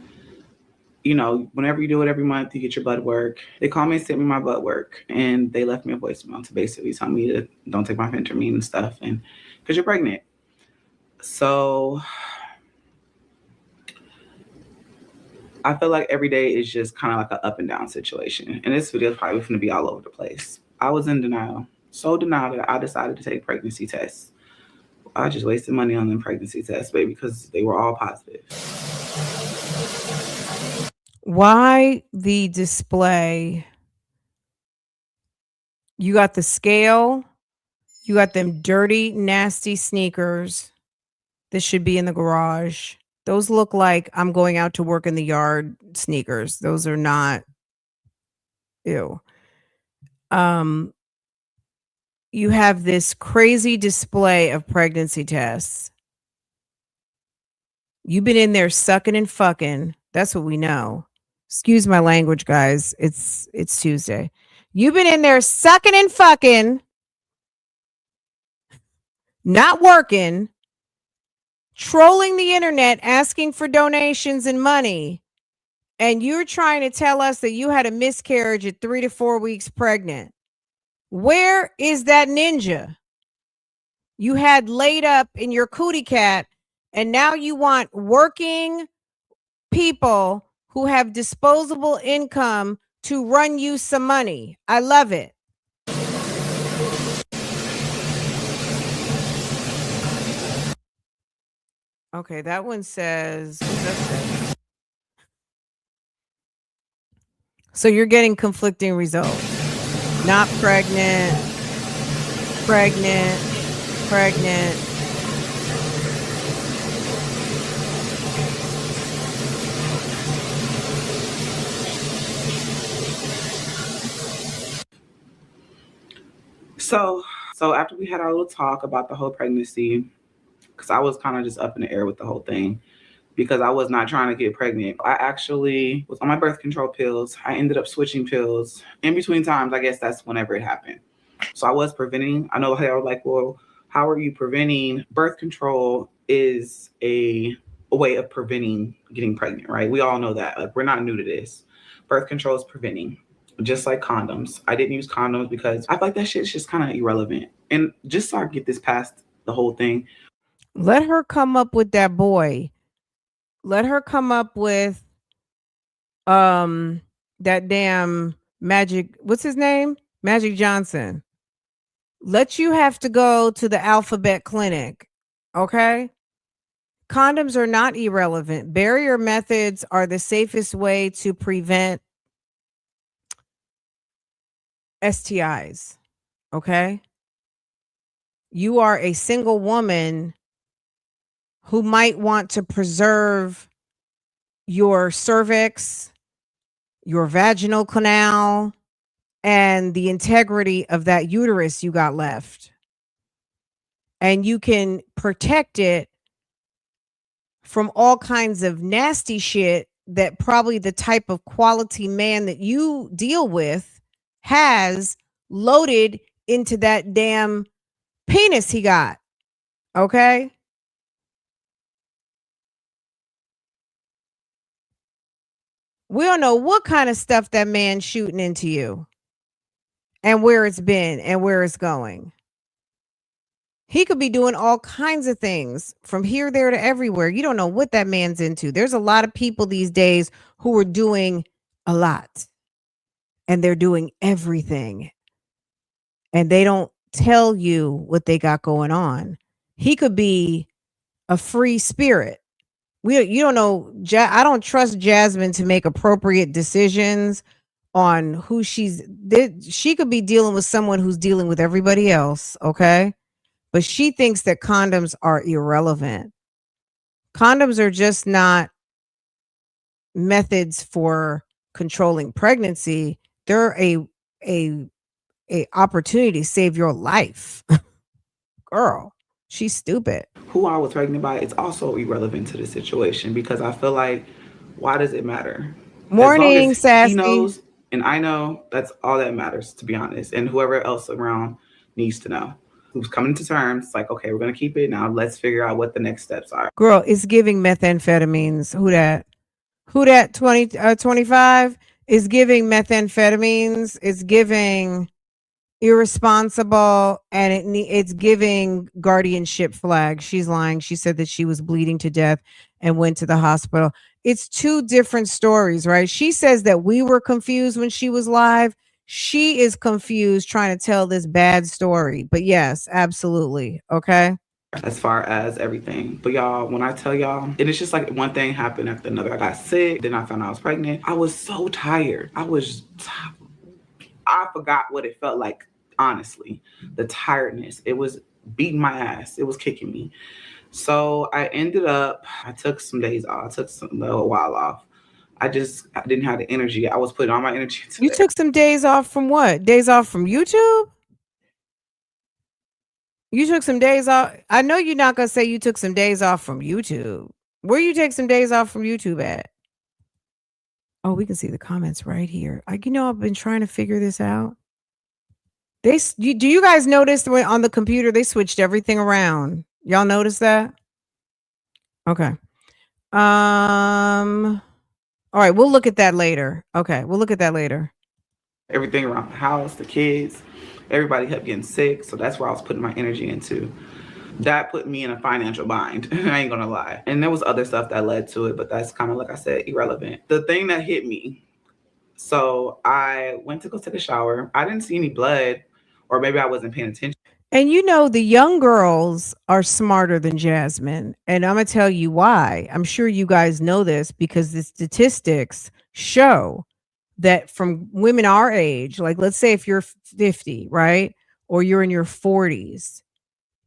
you know, whenever you do it every month, you get your blood work. They called me and sent me my blood work, and they left me a voicemail to basically tell me to don't take my phentermine and stuff, and because you're pregnant. So I feel like every day is just kind of like an up and down situation. And this video is probably going to be all over the place. I was in denial. So denial that I decided to take pregnancy tests. I just wasted money on them pregnancy tests, baby, because they were all positive. Why the display You got the scale. You got them dirty, nasty sneakers that should be in the garage. Those look like I'm going out to work in the yard sneakers. Those are not. Ew. You have this crazy display of pregnancy tests. You've been in there sucking and fucking. That's what we know. Excuse my language, guys. It's Tuesday. You've been in there sucking and fucking, not working, trolling the internet, asking for donations and money. And you're trying to tell us that you had a miscarriage at 3 to 4 weeks pregnant. Where is that ninja you had laid up in your cootie cat? And now you want working people who have disposable income to run you some money. I love it. Okay, that one says, what does that say? So you're getting conflicting results. Not pregnant, pregnant, pregnant. So after we had our little talk about the whole pregnancy, because I was kind of just up in the air with the whole thing, because I was not trying to get pregnant. I actually was on my birth control pills. I ended up switching pills in between times. I guess that's whenever it happened. So I was preventing. I know they were like, well, how are you preventing? Birth control is a way of preventing getting pregnant, right? We all know that. Like, we're not new to this. Birth control is preventing. Just like condoms. I didn't use condoms because I feel like that shit's just kind of irrelevant. And just so I get this past the whole thing. Let her come up with that boy. Let her come up with that damn Magic, what's his name? Magic Johnson. Let you have to go to the Alphabet Clinic. Okay? Condoms are not irrelevant. Barrier methods are the safest way to prevent STIs. Okay? You are a single woman who might want to preserve your cervix, your vaginal canal, and the integrity of that uterus you got left. And you can protect it from all kinds of nasty shit that probably the type of quality man that you deal with has loaded into that damn penis he got. Okay? We don't know what kind of stuff that man's shooting into you and where it's been and where it's going. He could be doing all kinds of things from here, there to everywhere. You don't know what that man's into. There's a lot of people these days who are doing a lot and they're doing everything. And they don't tell you what they got going on. He could be a free spirit. You don't know. I don't trust Jasmine to make appropriate decisions on who she could be dealing with someone who's dealing with everybody else. Okay. But she thinks that condoms are irrelevant. Condoms are just not methods for controlling pregnancy. They're a opportunity to save your life. Girl, she's stupid. Who I was pregnant by is also irrelevant to the situation, because I feel like, why does it matter? Morning, Sassy. He knows and I know, that's all that matters, to be honest. And whoever else around needs to know. Who's coming to terms, like, okay, we're going to keep it. Now let's figure out what the next steps are. Girl, it's giving methamphetamines. Who that 25 is giving methamphetamines. It's giving irresponsible, and it's giving guardianship flag. She's lying. She said that she was bleeding to death and went to the hospital. It's two different stories, right? She says that we were confused when she was live. She is confused trying to tell this bad story. But yes, absolutely. Okay. As far as everything. But y'all, when I tell y'all, and it's just like one thing happened after another. I got sick. Then I found out I was pregnant. I was so tired. I forgot what it felt like. honestly. The tiredness, it was beating my ass. It was kicking me. So I took some days off. I took a while off. I didn't have the energy. I was putting all my energy into You that. took some days off from what? Days off from YouTube? You took some days off. I know you're not gonna say you took some days off from YouTube. Where you take some days off from YouTube at? Oh, we can see the comments right here. I've been trying to figure this out. Do you guys notice when on the computer they switched everything around? Y'all notice that? Okay. All right, we'll look at that later. Okay, we'll look at that later. Everything around the house, the kids, everybody kept getting sick. So that's where I was putting my energy into. That put me in a financial bind. I ain't gonna lie. And there was other stuff that led to it, but that's kind of, like I said, irrelevant. The thing that hit me. So I went to go take a shower. I didn't see any blood, or maybe I wasn't paying attention. And the young girls are smarter than Jasmine. And I'm going to tell you why. I'm sure you guys know this because the statistics show that from women our age, like let's say if you're 50, right? Or you're in your 40s,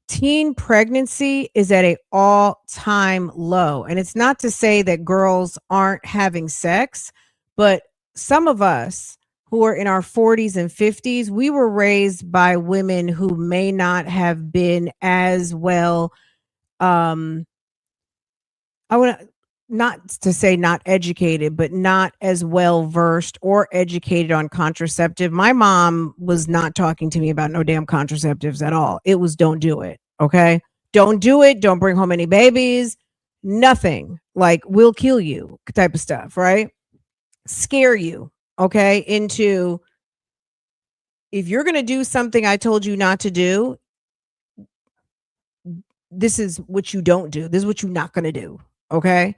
teen pregnancy is at an all-time low. And it's not to say that girls aren't having sex, but some of us who are in our 40s and 50s, we were raised by women who may not have been as well I want not to say not educated, but not as well versed or educated on contraceptive. My mom was not talking to me about no damn contraceptives at all. It was don't do it. Okay. Don't do it. Don't bring home any babies. Nothing. Like we'll kill you type of stuff, right? Scare you, okay, into if you're going to do something I told you not to do, this is what you don't do. This is what you're not going to do, okay?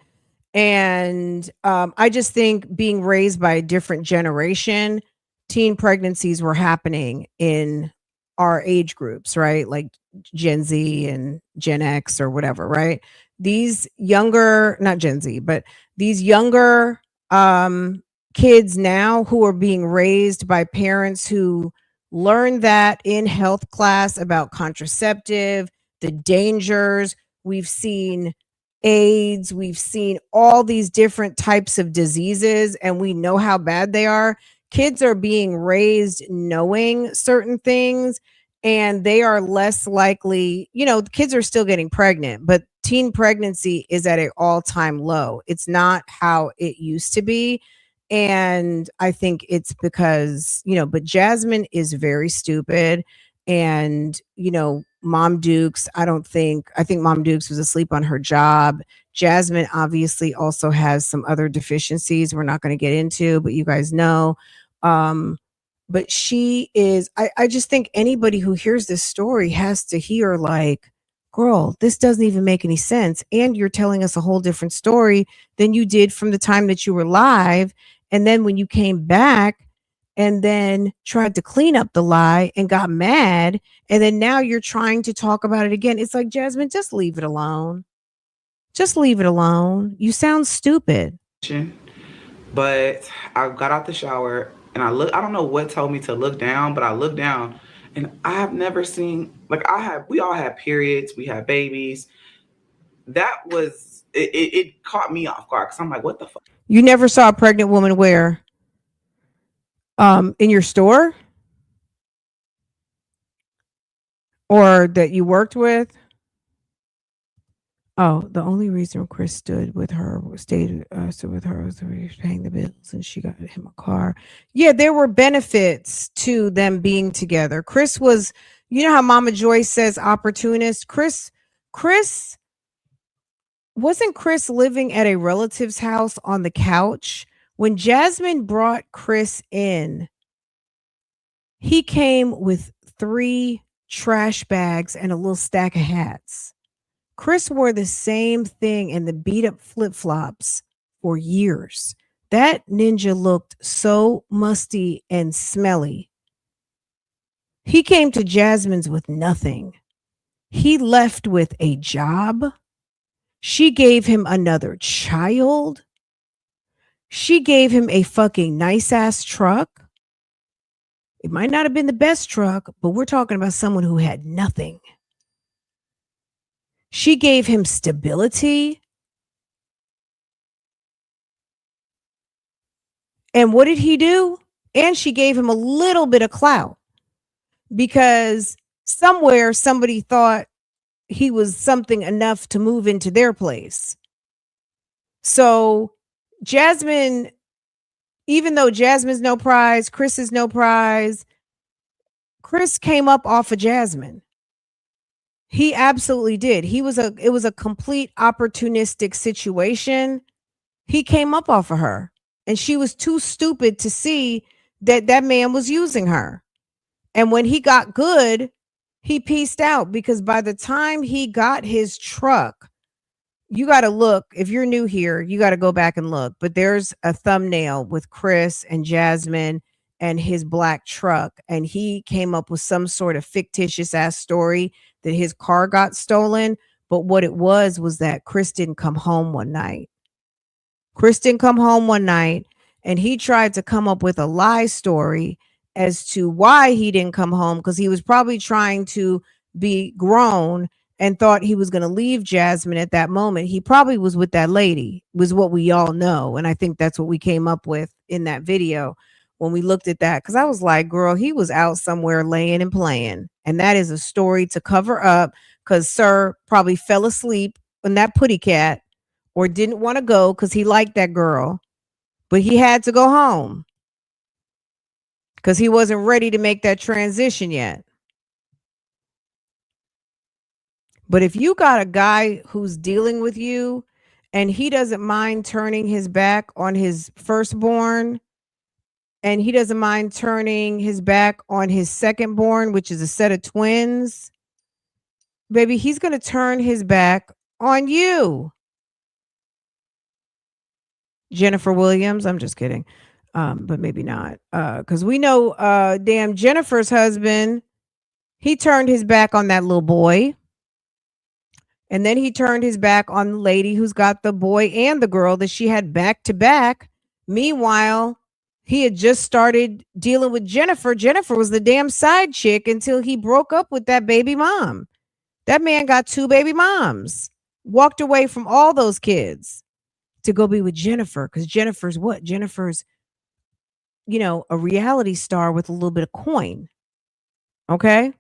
And I just think being raised by a different generation, teen pregnancies were happening in our age groups, right? Like Gen Z and Gen X or whatever, right? These younger, not Gen Z, but these younger kids now who are being raised by parents who learned that in health class about contraceptive, the dangers. We've seen AIDS, we've seen all these different types of diseases, and we know how bad they are. Kids are being raised knowing certain things, and they are less likely, kids are still getting pregnant, but teen pregnancy is at an all-time low. It's not how it used to be. And I think it's because, but Jasmine is very stupid. And, Mom Dukes, I think Mom Dukes was asleep on her job. Jasmine obviously also has some other deficiencies we're not going to get into, but you guys know. But she is, I just think anybody who hears this story has to hear like, girl, this doesn't even make any sense. And you're telling us a whole different story than you did from the time that you were live. And then when you came back and then tried to clean up the lie and got mad, and then now you're trying to talk about it again. It's like, Jasmine, just leave it alone. Just leave it alone. You sound stupid. But I got out the shower and I don't know what told me to look down, but I looked down and I have never seen, we all have periods, we have babies. That was, it caught me off guard because I'm like, what the fuck? You never saw a pregnant woman where? In your store? Or that you worked with? Oh, the only reason Chris stayed with her was he was paying the bills and she got him a car. Yeah, there were benefits to them being together. Chris was, how Mama Joyce says opportunist. Chris wasn't Chris living at a relative's house on the couch? When Jasmine brought Chris in, he came with 3 trash bags and a little stack of hats. Chris wore the same thing and the beat up flip-flops for years. That ninja looked so musty and smelly. He came to Jasmine's with nothing. He left with a job. She gave him another child. She gave him a fucking nice ass truck. It might not have been the best truck, but we're talking about someone who had nothing. She gave him stability. And what did he do? And she gave him a little bit of clout because somewhere somebody thought he was something enough to move into their place. So Jasmine, even though Jasmine's no prize, Chris is no prize, Chris came up off of Jasmine. He absolutely did. It was a complete opportunistic situation. He came up off of her, and she was too stupid to see that that man was using her. And when he got good, he pieced out, because by the time he got his truck, you got to look. If you're new here, you got to go back and look. But there's a thumbnail with Chris and Jasmine and his black truck. And he came up with some sort of fictitious ass story that his car got stolen. But what it was that Chris didn't come home one night. Chris didn't come home one night, and he tried to come up with a lie story as to why he didn't come home, because he was probably trying to be grown and thought he was going to leave Jasmine at that moment. He probably was with that lady, was what we all know. And I think that's what we came up with in that video when we looked at that. Because I was like, girl, he was out somewhere laying and playing. And that is a story to cover up, because Sir probably fell asleep on that putty cat or didn't want to go because he liked that girl. But he had to go home because he wasn't ready to make that transition yet. But if you got a guy who's dealing with you and he doesn't mind turning his back on his firstborn, and he doesn't mind turning his back on his secondborn, which is a set of twins, baby, he's going to turn his back on you. Jennifer Williams. I'm just kidding. But maybe not. Because we know damn Jennifer's husband, he turned his back on that little boy. And then he turned his back on the lady who's got the boy and the girl that she had back to back. Meanwhile, he had just started dealing with Jennifer. Jennifer was the damn side chick until he broke up with that baby mom. That man got 2 baby moms, walked away from all those kids to go be with Jennifer, because Jennifer's what? Jennifer's, a reality star with a little bit of coin. Okay?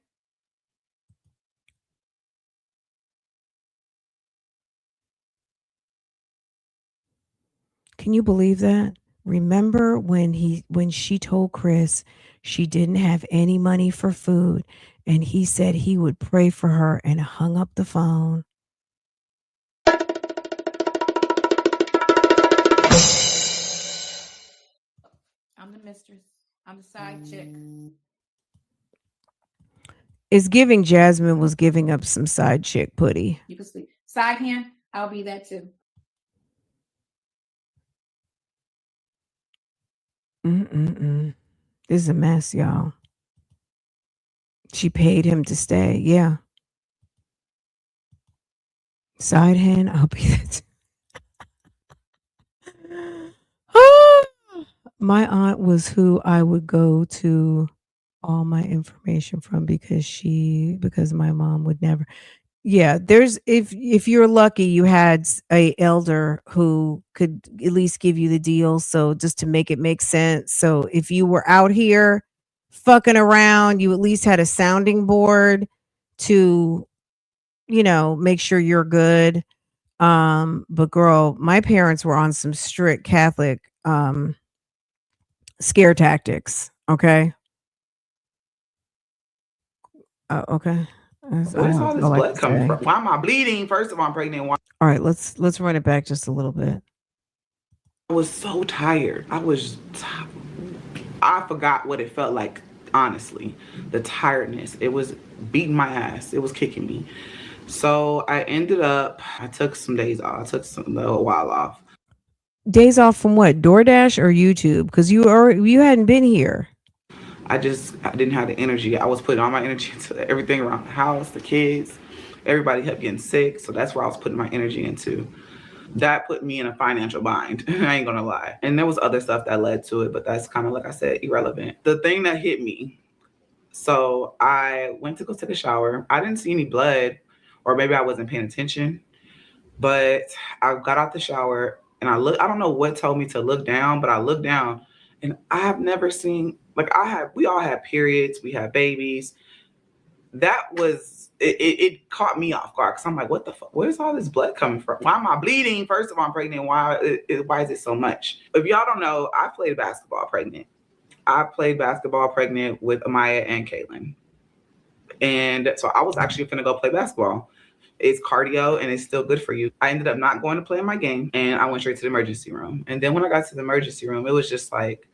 Can you believe that? Remember when she told Chris she didn't have any money for food, and he said he would pray for her and hung up the phone? I'm the mistress. I'm the side chick. It's giving Jasmine was giving up some side chick putty. You can sleep. Side hand, I'll be that too. This is a mess, y'all. She paid him to stay. Yeah. Side hand, I'll be that too. My aunt was who I would go to all my information from, because my mom would never. Yeah, there's if you're lucky, you had a elder who could at least give you the deal, so just to make it make sense. So if you were out here fucking around, you at least had a sounding board to make sure you're good. But girl, my parents were on some strict Catholic scare tactics. Okay. Okay. Where's all this blood coming from? Why am I bleeding? First of all, I'm pregnant. All right, let's run it back just a little bit. I was so tired. I forgot what it felt like, honestly. The tiredness. It was beating my ass. It was kicking me. So I took some days off. I took a while off. Days off from what? DoorDash or YouTube? Because you hadn't been here. I didn't have the energy. I was putting all my energy into everything around the house, the kids. Everybody kept getting sick, so that's where I was putting my energy into. that put me in a financial bind. I ain't gonna lie. And there was other stuff that led to it, but that's kind of, like I said, irrelevant. The thing that hit me, so I went to go take a shower. I didn't see any blood, or maybe I wasn't paying attention, but I got out the shower and I don't know what told me to look down, but I looked down and I have never seen, like we all have periods, we have babies. That was, it caught me off guard because I'm like, what the fuck? Where's all this blood coming from? Why am I bleeding? First of all, I'm pregnant. Why is it so much? If y'all don't know, I played basketball pregnant. I played basketball pregnant with Amaya and Caitlin. And so I was actually going to go play basketball. It's cardio and it's still good for you. I ended up not going to play in my game and I went straight to the emergency room. And then when I got to the emergency room, it was just like,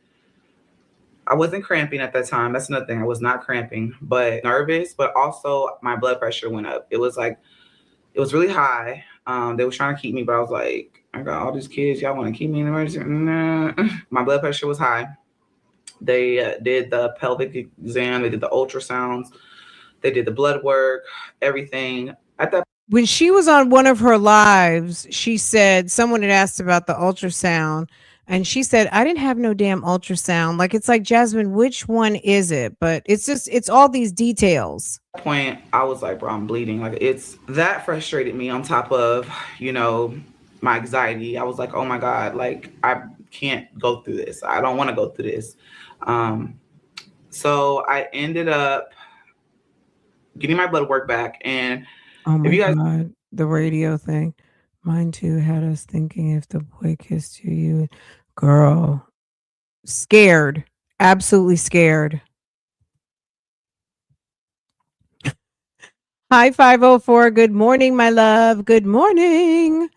I wasn't cramping at that time. That's another thing. I was not cramping, but nervous, but also my blood pressure went up. It was like, it was really high. They were trying to keep me, but I was like, I got all these kids. Y'all want to keep me in the emergency room? Nah. My blood pressure was high. They did the pelvic exam. They did the ultrasounds. They did the blood work, everything. At that, when she was on one of her lives, she said someone had asked about the ultrasound, and she said, I didn't have no damn ultrasound. Like, it's like, Jasmine, which one is it? But it's all these details. point, I was like, bro, I'm bleeding. Like, it's that frustrated me on top of, my anxiety. I was like, oh my God, like, I can't go through this. I don't want to go through this. So I ended up getting my blood work back. And oh my if you guys, God, the radio thing. Mine too had us thinking if the boy kissed you, girl, scared, absolutely scared. Hi, 504. Good morning, my love. Good morning.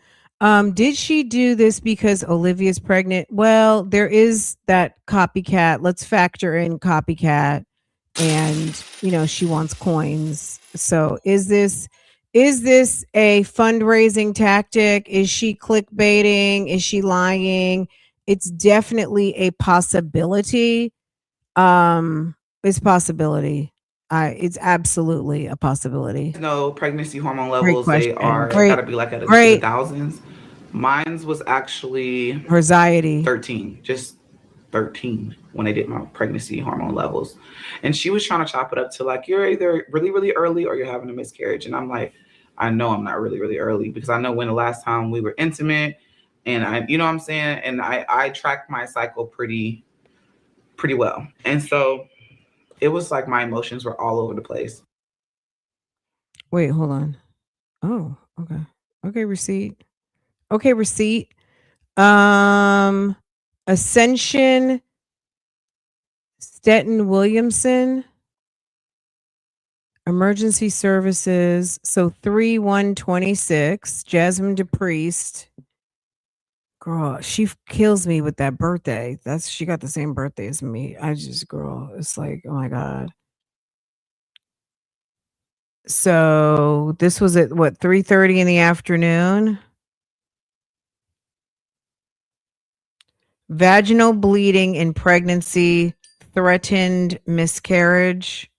Did she do this because Olivia's pregnant? Well, there is that copycat. Let's factor in copycat. And, she wants coins. So is this a fundraising tactic? Is she clickbaiting? Is she lying? It's definitely a possibility. It's possibility. It's absolutely a possibility. pregnancy hormone Great levels, they question. are Great. gotta be like at the Great. thousands. Mine's was actually Anxiety. 13, just 13 when they did my pregnancy hormone levels. And she was trying to chop it up to like, you're either really, really early or you're having a miscarriage. And I'm like, I know I'm not really, really early because I know when the last time we were intimate and I, you know what I'm saying? And I tracked my cycle pretty well. And so it was like my emotions were all over the place. Wait, hold on. Oh, okay. Okay, receipt. Okay, receipt. Ascension Stetton Williamson. Emergency services. So 3/1/26. Jasmine DePriest. Girl, she kills me with that birthday. She got the same birthday as me. Girl, it's like, oh my God. So this was at what, 3:30 in the afternoon? Vaginal bleeding in pregnancy, threatened miscarriage.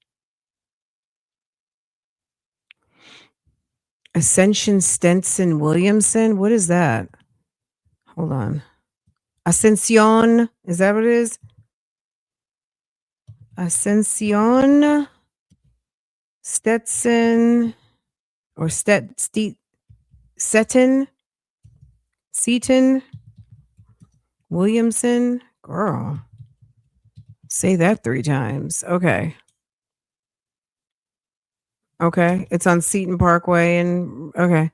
Ascension Stenson Williamson. What is that? Hold on. Ascension. Is that what it is? Ascension Stetson or Seton Williamson. Girl. Say that 3 times. Okay. Okay. It's on Seton Parkway and okay.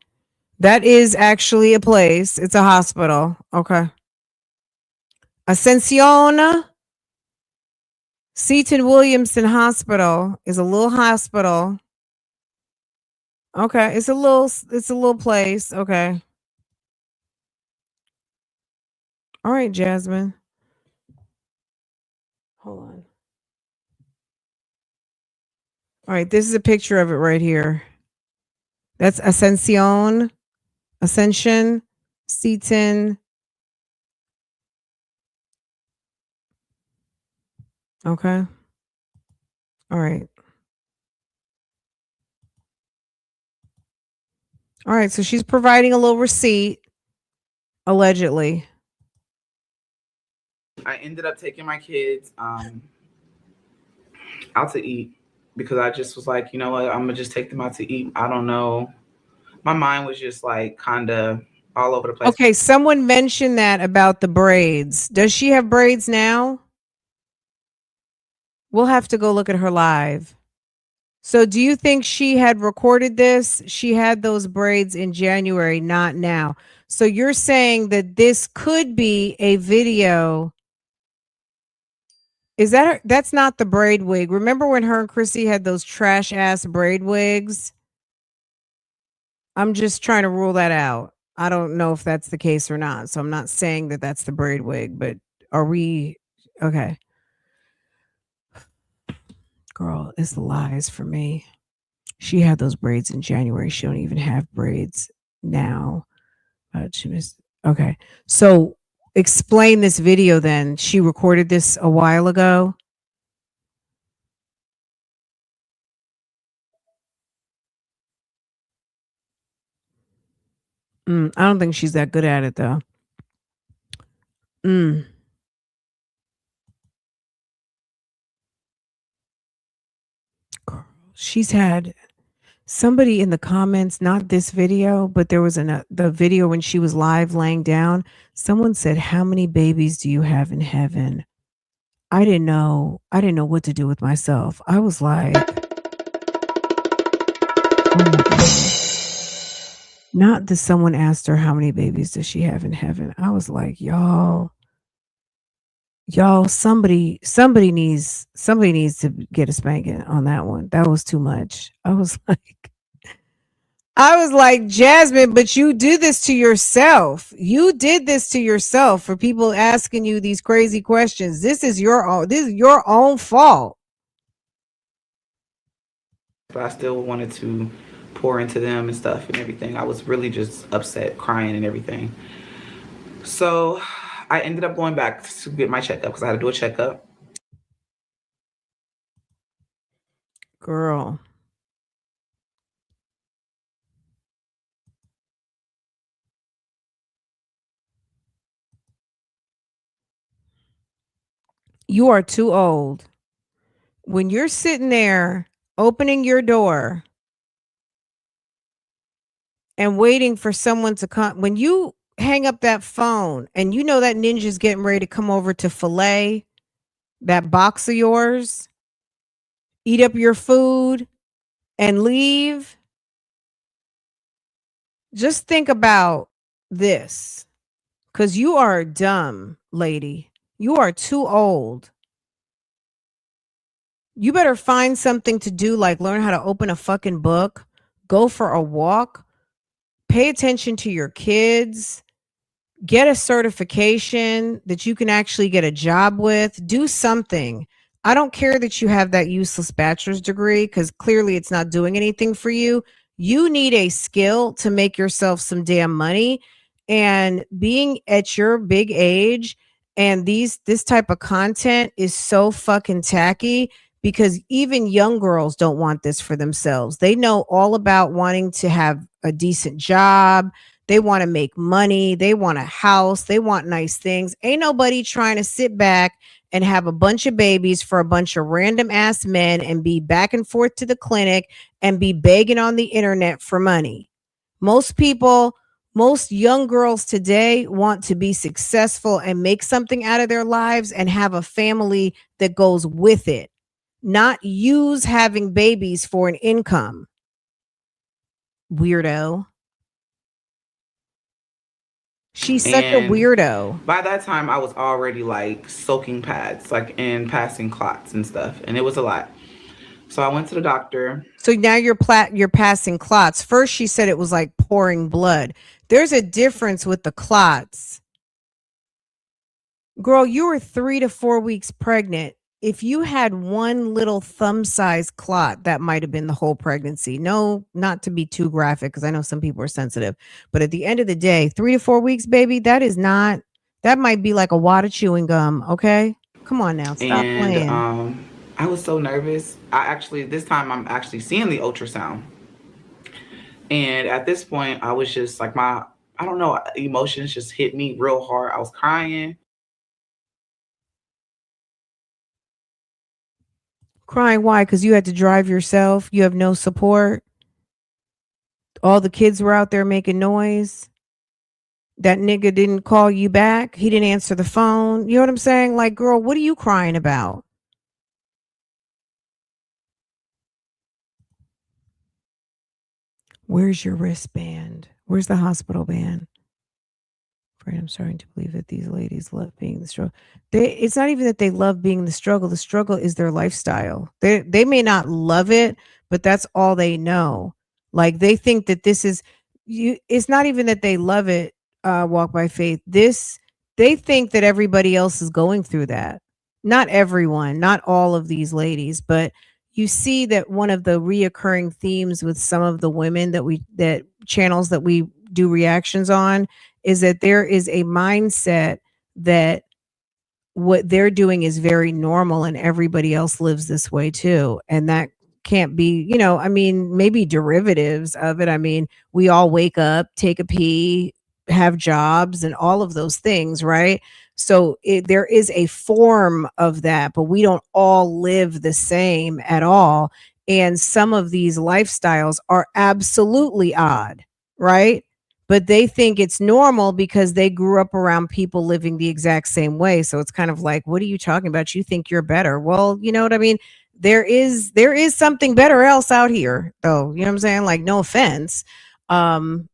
That is actually a place. It's a hospital. Okay. Ascension Seton Williamson Hospital is a little hospital. Okay. It's a little place. Okay. All right, Jasmine. Hold on. All right, this is a picture of it right here. That's Ascension, Seton. Okay. All right. All right, so she's providing a little receipt. Allegedly. I ended up taking my kids out to eat because I just was like, you know what, I'm gonna just take them out to eat. I don't know. My mind was just like kind of all over the place. Okay, someone mentioned that about the braids. Does she have braids now? We'll have to go look at her live. So do you think she had recorded this? She had those braids in January, not now. So you're saying that this could be a video. Is that her? That's not the braid wig. Remember when her and Chrissy had those trash ass braid wigs? I'm just trying to rule that out. I don't know if that's the case or not. So I'm not saying that that's the braid wig, but are we okay? Girl, it's the lies for me. She had those braids in January. She don't even have braids now. She was okay. So explain this video then. She recorded this a while ago. I don't think she's that good at it though. Girl, she's had somebody in the comments, not this video, but there was the video when she was live laying down. Someone said, "How many babies do you have in heaven?" I didn't know. I didn't know what to do with myself. I was like, oh my goodness. Not that someone asked her how many babies does she have in heaven. I was like, y'all, somebody needs to get a spanking on that one. That was too much. I was like, Jasmine, but you do this to yourself. You did this to yourself for people asking you these crazy questions. This is your own fault. But I still wanted to pour into them and stuff and everything. I was really just upset, crying and everything. So I ended up going back to get my checkup because I had to do a checkup. Girl. You are too old. When you're sitting there opening your door and waiting for someone to come, when you hang up that phone and you know that ninja's getting ready to come over to fillet that box of yours, eat up your food and leave, just think about this, because you are dumb, lady. You are too old. You better find something to do, like learn how to open a fucking book, go for a walk, pay attention to your kids, get a certification that you can actually get a job with, do something. I don't care that you have that useless bachelor's degree because clearly it's not doing anything for you. You need a skill to make yourself some damn money. And being at your big age and this type of content is so fucking tacky because even young girls don't want this for themselves. They know all about wanting to have a decent job. They want to make money. They want a house. They want nice things. Ain't nobody trying to sit back and have a bunch of babies for a bunch of random ass men and be back and forth to the clinic and be begging on the internet for money. Most people, most young girls today want to be successful and make something out of their lives and have a family that goes with it, not use having babies for an income. Weirdo. She's such a weirdo. By that time, I was already like soaking pads, like and passing clots and stuff, and it was a lot. So I went to the doctor. So now you're passing clots. First, she said it was like pouring blood. There's a difference with the clots. Girl, you were 3 to 4 weeks pregnant. If you had one little thumb-sized clot, that might have been the whole pregnancy. No, not to be too graphic, because I know some people are sensitive. But at the end of the day, 3 to 4 weeks, baby, that might be like a wad of chewing gum, okay? Come on now, stop playing. I was so nervous. This time I'm actually seeing the ultrasound. And at this point, I was just like, I I don't know, emotions just hit me real hard. I was crying. Crying why? Because you had to drive yourself. You have no support. All the kids were out there making noise. That nigga didn't call you back. He didn't answer the phone. You know what I'm saying? Like, girl, what are you crying about? Where's your wristband? Where's the hospital band? Right, I'm starting to believe that these ladies love being the struggle. It's not even that they love being the struggle. The struggle is their lifestyle. They may not love it, but that's all they know. Like they think that this is you. It's not even that they love it. Walk by faith. They think that everybody else is going through that. Not everyone, not all of these ladies, but you see that one of the reoccurring themes with some of the women that channels that we do reactions on is that there is a mindset that what they're doing is very normal and everybody else lives this way too. And that can't be, I mean, maybe derivatives of it. I mean, we all wake up, take a pee, have jobs, and all of those things, right? So there is a form of that, but we don't all live the same at all. And some of these lifestyles are absolutely odd, right? But they think it's normal because they grew up around people living the exact same way. So it's kind of like, what are you talking about? You think you're better. Well, you know what I mean? There is something better else out here, though. You know what I'm saying? Like, no offense. Not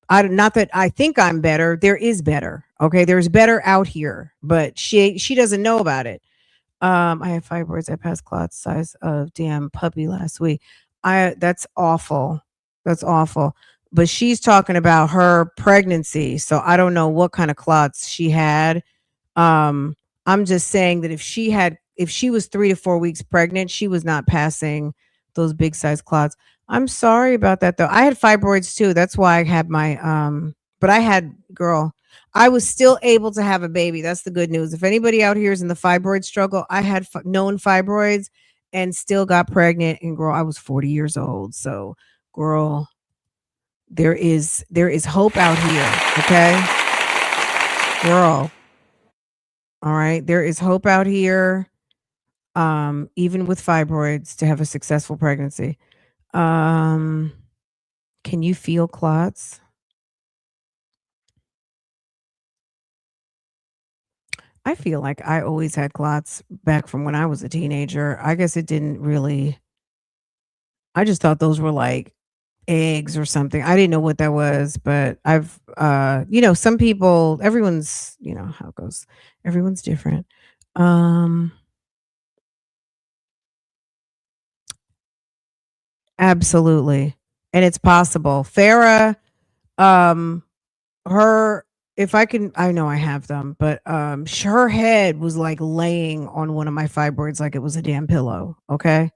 that I think I'm better. There is better. Okay. There's better out here, but she doesn't know about it. I have fibroids. I passed clot size of damn puppy last week. That's awful. That's awful. But she's talking about her pregnancy. So I don't know what kind of clots she had. I'm just saying that if she was 3 to 4 weeks pregnant, she was not passing those big size clots. I'm sorry about that though. I had fibroids too. That's why I had my but I was still able to have a baby. That's the good news. If anybody out here is in the fibroid struggle, I had known fibroids and still got pregnant. And girl, I was 40 years old. So, girl, there is hope out here. Okay, girl. All right, there is hope out here. Even with fibroids, to have a successful pregnancy. Can you feel clots? I feel like I always had clots back from when I was a teenager. I guess it didn't really. I just thought those were like eggs or something. I didn't know what that was, but I've some people, everyone's, how it goes. Everyone's different. Absolutely. And it's possible. Farah, um her if I can, I know I have them, but her head was like laying on one of my fibroids like it was a damn pillow. Okay.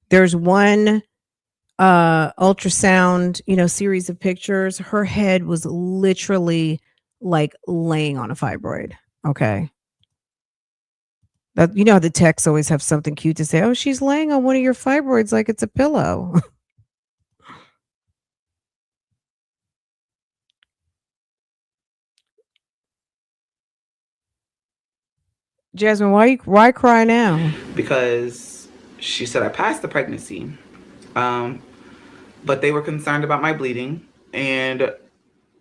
There's one ultrasound, series of pictures. Her head was literally like laying on a fibroid. Okay. That how the texts always have something cute to say. Oh, she's laying on one of your fibroids like it's a pillow. Jasmine, why cry now? Because she said I passed the pregnancy. But they were concerned about my bleeding, and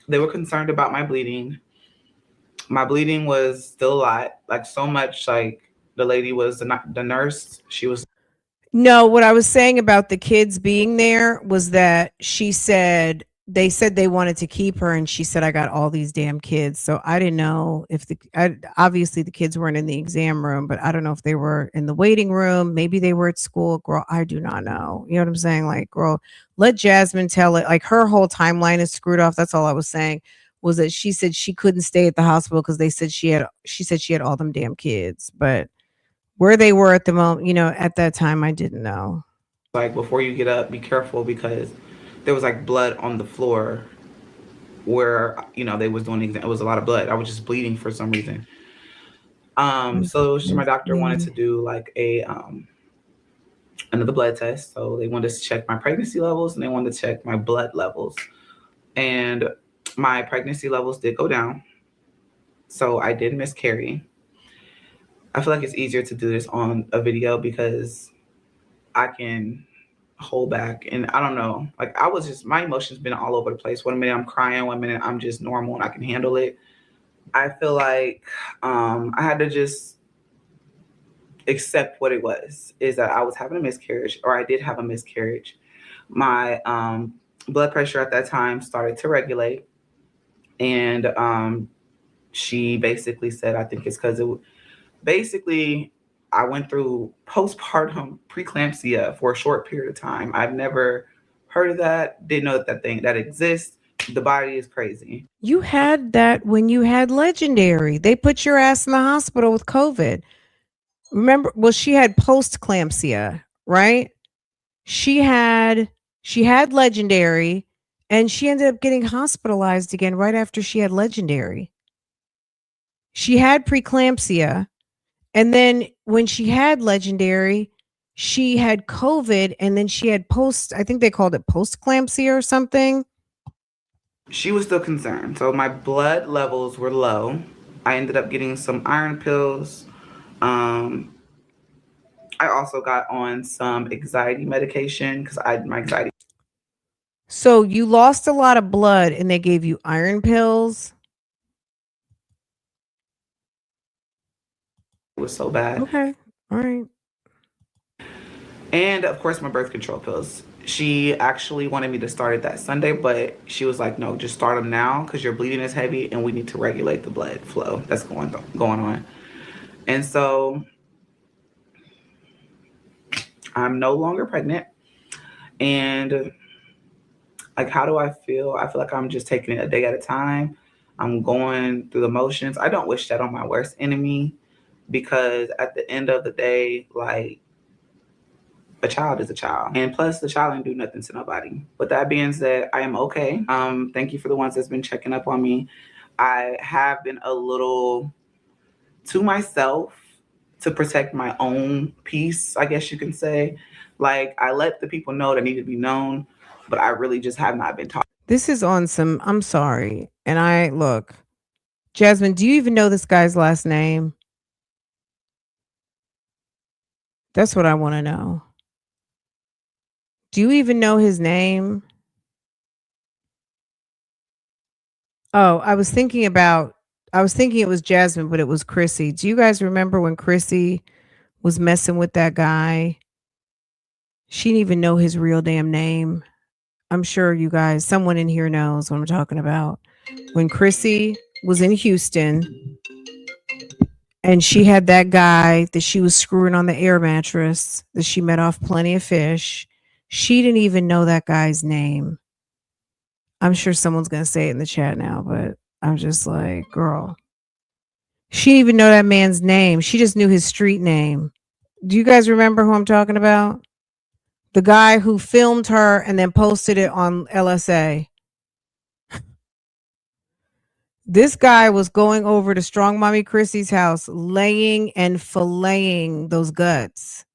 they were concerned about my bleeding. My bleeding was still a lot, like so much. Like the lady was the nurse. She was. No, what I was saying about the kids being there was that they said they wanted to keep her, and she said I got all these damn kids. So I didn't know if obviously the kids weren't in the exam room, but I don't know if they were in the waiting room. Maybe they were at school. Girl, I do not know. You know what I'm saying? Like, girl, let Jasmine tell it. Like her whole timeline is screwed off. That's all I was saying. Was that she said she couldn't stay at the hospital because they said she said she had all them damn kids, but where they were at the moment, at that time, I didn't know. Like, before you get up, be careful because there was like blood on the floor where, they was doing the exam. It was a lot of blood. I was just bleeding for some reason. So my doctor wanted to do like another blood test. So they wanted to check my pregnancy levels and they wanted to check my blood levels. And my pregnancy levels did go down. So I did miscarry. I feel like it's easier to do this on a video because I can hold back. And I don't know, like I was just, my emotions been all over the place. 1 minute I'm crying, 1 minute I'm just normal and I can handle it. I feel like I had to just accept what it was, is that I was having a miscarriage, or I did have a miscarriage. My blood pressure at that time started to regulate. And she basically said, I think it's because basically I went through postpartum preeclampsia for a short period of time. I've never heard of that. Didn't know that thing that exists. The body is crazy. You had that when you had Legendary. They put your ass in the hospital with COVID. Remember? Well, she had post-clampsia, right? She had Legendary, and she ended up getting hospitalized again right after she had Legendary. She had preeclampsia, and then when she had Legendary, she had COVID, and then she had I think they called it post-clampsia or something. She was still concerned. So my blood levels were low. I ended up getting some iron pills. I also got on some anxiety medication because my anxiety So you lost a lot of blood and they gave you iron pills. was so bad. Okay. All right. And of course, my birth control pills. She actually wanted me to start it that Sunday, but she was like, no, just start them now because your bleeding is heavy and we need to regulate the blood flow that's going on. And so I'm no longer pregnant. And like, how do I feel? I feel like I'm just taking it a day at a time. I'm going through the motions. I don't wish that on my worst enemy because at the end of the day, like, a child is a child. And plus, the child ain't do nothing to nobody. With that being said, I am okay. Thank you for the ones that's been checking up on me. I have been a little to myself to protect my own peace, I guess you can say. Like, I let the people know that need to be known, but I really just have not been talking. This is on some, I'm sorry. And look, Jasmine, do you even know this guy's last name? That's what I want to know. Do you even know his name? Oh, I was thinking it was Jasmine, but it was Chrissy. Do you guys remember when Chrissy was messing with that guy? She didn't even know his real damn name. I'm sure you guys, someone in here knows what I'm talking about. When Chrissy was in Houston and she had that guy that she was screwing on the air mattress that she met off Plenty of Fish, she didn't even know that guy's name. I'm sure someone's going to say it in the chat now, but I'm just like, girl. She didn't even know that man's name. She just knew his street name. Do you guys remember who I'm talking about? The guy who filmed her and then posted it on LSA. This guy was going over to Strong Mommy Chrissy's house, laying and filleting those guts.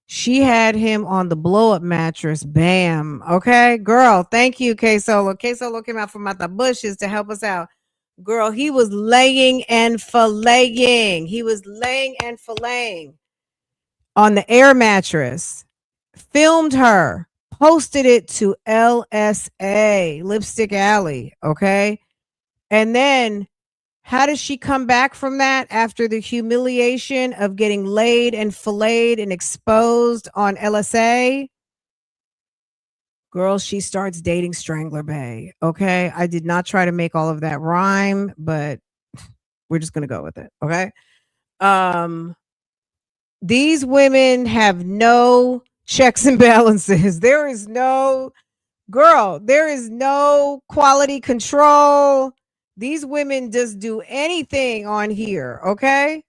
She had him on the blow-up mattress. Bam. Okay, girl. Thank you, K Solo. K Solo came out from out the bushes to help us out. Girl, he was laying and filleting. He was laying and filleting on the air mattress. Filmed her, posted it to LSA, Lipstick Alley. Okay. And then how does she come back from that after the humiliation of getting laid and filleted and exposed on LSA? Girl, she starts dating Strangler Bay. Okay. I did not try to make all of that rhyme, but we're just going to go with it. Okay. These women have no checks and balances. There is no quality control. These women just do anything on here, okay?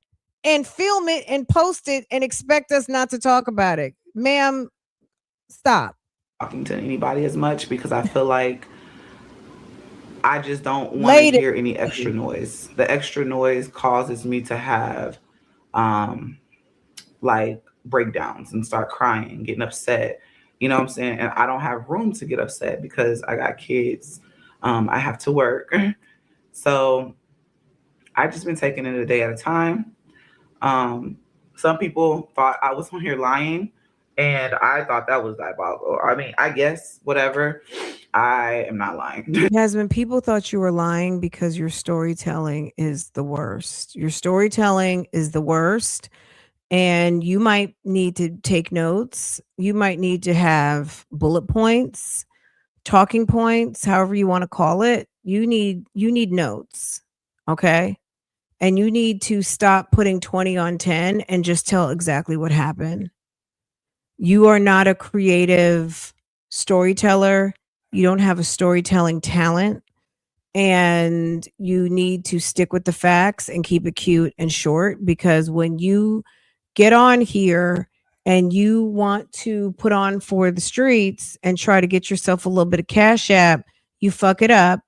And film it and post it and expect us not to talk about it. Ma'am, stop. Talking to anybody as much because I feel like I just don't want to hear any extra noise. The extra noise causes me to have like breakdowns and start crying, getting upset. You know what I'm saying? And I don't have room to get upset because I got kids. I have to work. So I've just been taking it a day at a time. Some people thought I was on here lying, and I thought that was diabolical. I mean, I guess whatever. I am not lying. Jasmine, people thought you were lying because your storytelling is the worst. Your storytelling is the worst. And you might need to take notes. You might need to have bullet points, talking points, however you want to call it. You need notes. Okay? And you need to stop putting 20 on 10 and just tell exactly what happened. You are not a creative storyteller. You don't have a storytelling talent, and you need to stick with the facts and keep it cute and short, because when you get on here and you want to put on for the streets and try to get yourself a little bit of cash app, you fuck it up,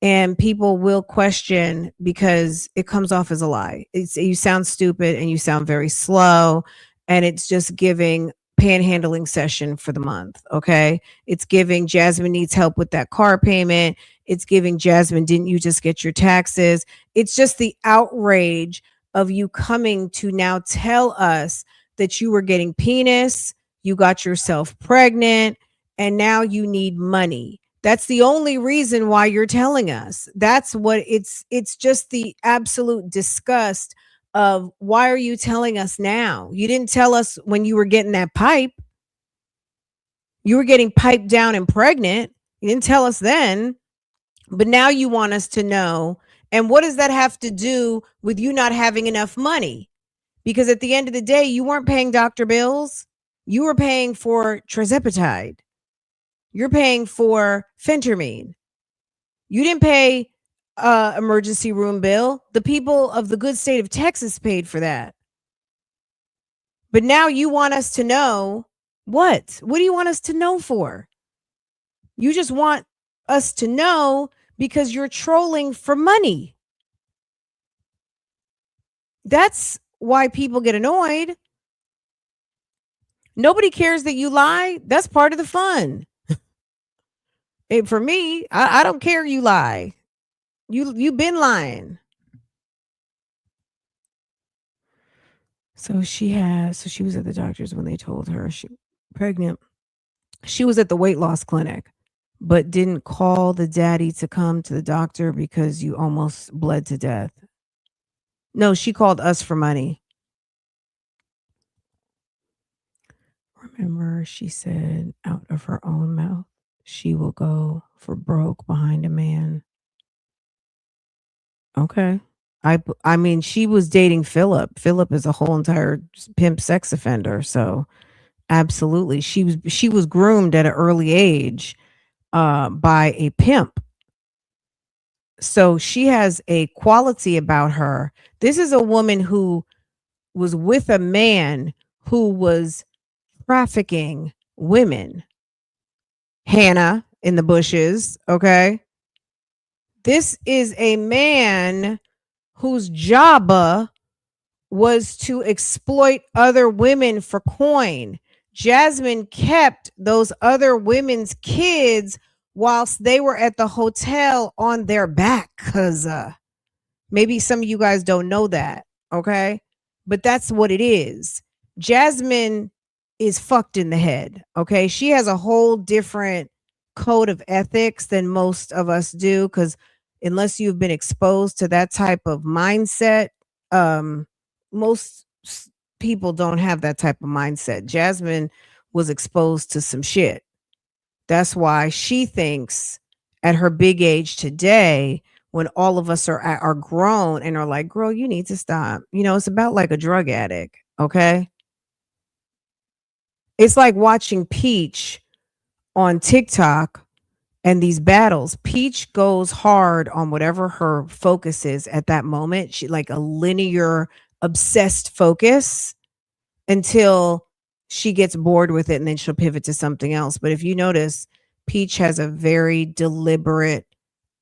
and people will question because it comes off as a lie. You sound stupid and you sound very slow, and it's just giving panhandling session for the month. Okay, it's giving Jasmine needs help with that car payment. It's giving Jasmine, didn't you just get your taxes? It's just the outrage of you coming to now tell us that you were getting penis, you got yourself pregnant, and now you need money. That's the only reason why you're telling us. That's what it's just the absolute disgust of, why are you telling us now? You didn't tell us when you were getting that pipe. You were getting piped down and pregnant. You didn't tell us then. But now you want us to know. And what does that have to do with you not having enough money? Because at the end of the day, you weren't paying doctor bills. You were paying for trizepatide. You're paying for phentermine. You didn't pay emergency room bill. The people of the good state of Texas paid for that. But now you want us to know what? What do you want us to know for? You just want us to know because you're trolling for money. That's why people get annoyed. Nobody cares that you lie. That's part of the fun. For me, I don't care you lie. You've been lying. So she was at the doctor's when they told her she pregnant. She was at the weight loss clinic, but didn't call the daddy to come to the doctor because you almost bled to death. No, she called us for money. Remember, she said out of her own mouth, she will go for broke behind a man. Okay. I mean, she was dating Philip. Philip is a whole entire pimp sex offender. So absolutely. She was groomed at an early age by a pimp. So she has a quality about her. This is a woman who was with a man who was trafficking women. Hannah in the bushes, okay? This is a man whose job was to exploit other women for coin. Jasmine kept those other women's kids whilst they were at the hotel on their back, because maybe some of you guys don't know that, okay? But that's what it is. Jasmine is fucked in the head, okay? She has a whole different code of ethics than most of us do, because unless you've been exposed to that type of mindset, most people don't have that type of mindset. Jasmine was exposed to some shit. That's why she thinks at her big age today, when all of us are grown and are like, girl, you need to stop. You know, it's about like a drug addict, okay? It's like watching Peach on TikTok and these battles. Peach goes hard on whatever her focus is at that moment. She like a linear, obsessed focus until she gets bored with it, and then she'll pivot to something else. But if you notice, Peach has a very deliberate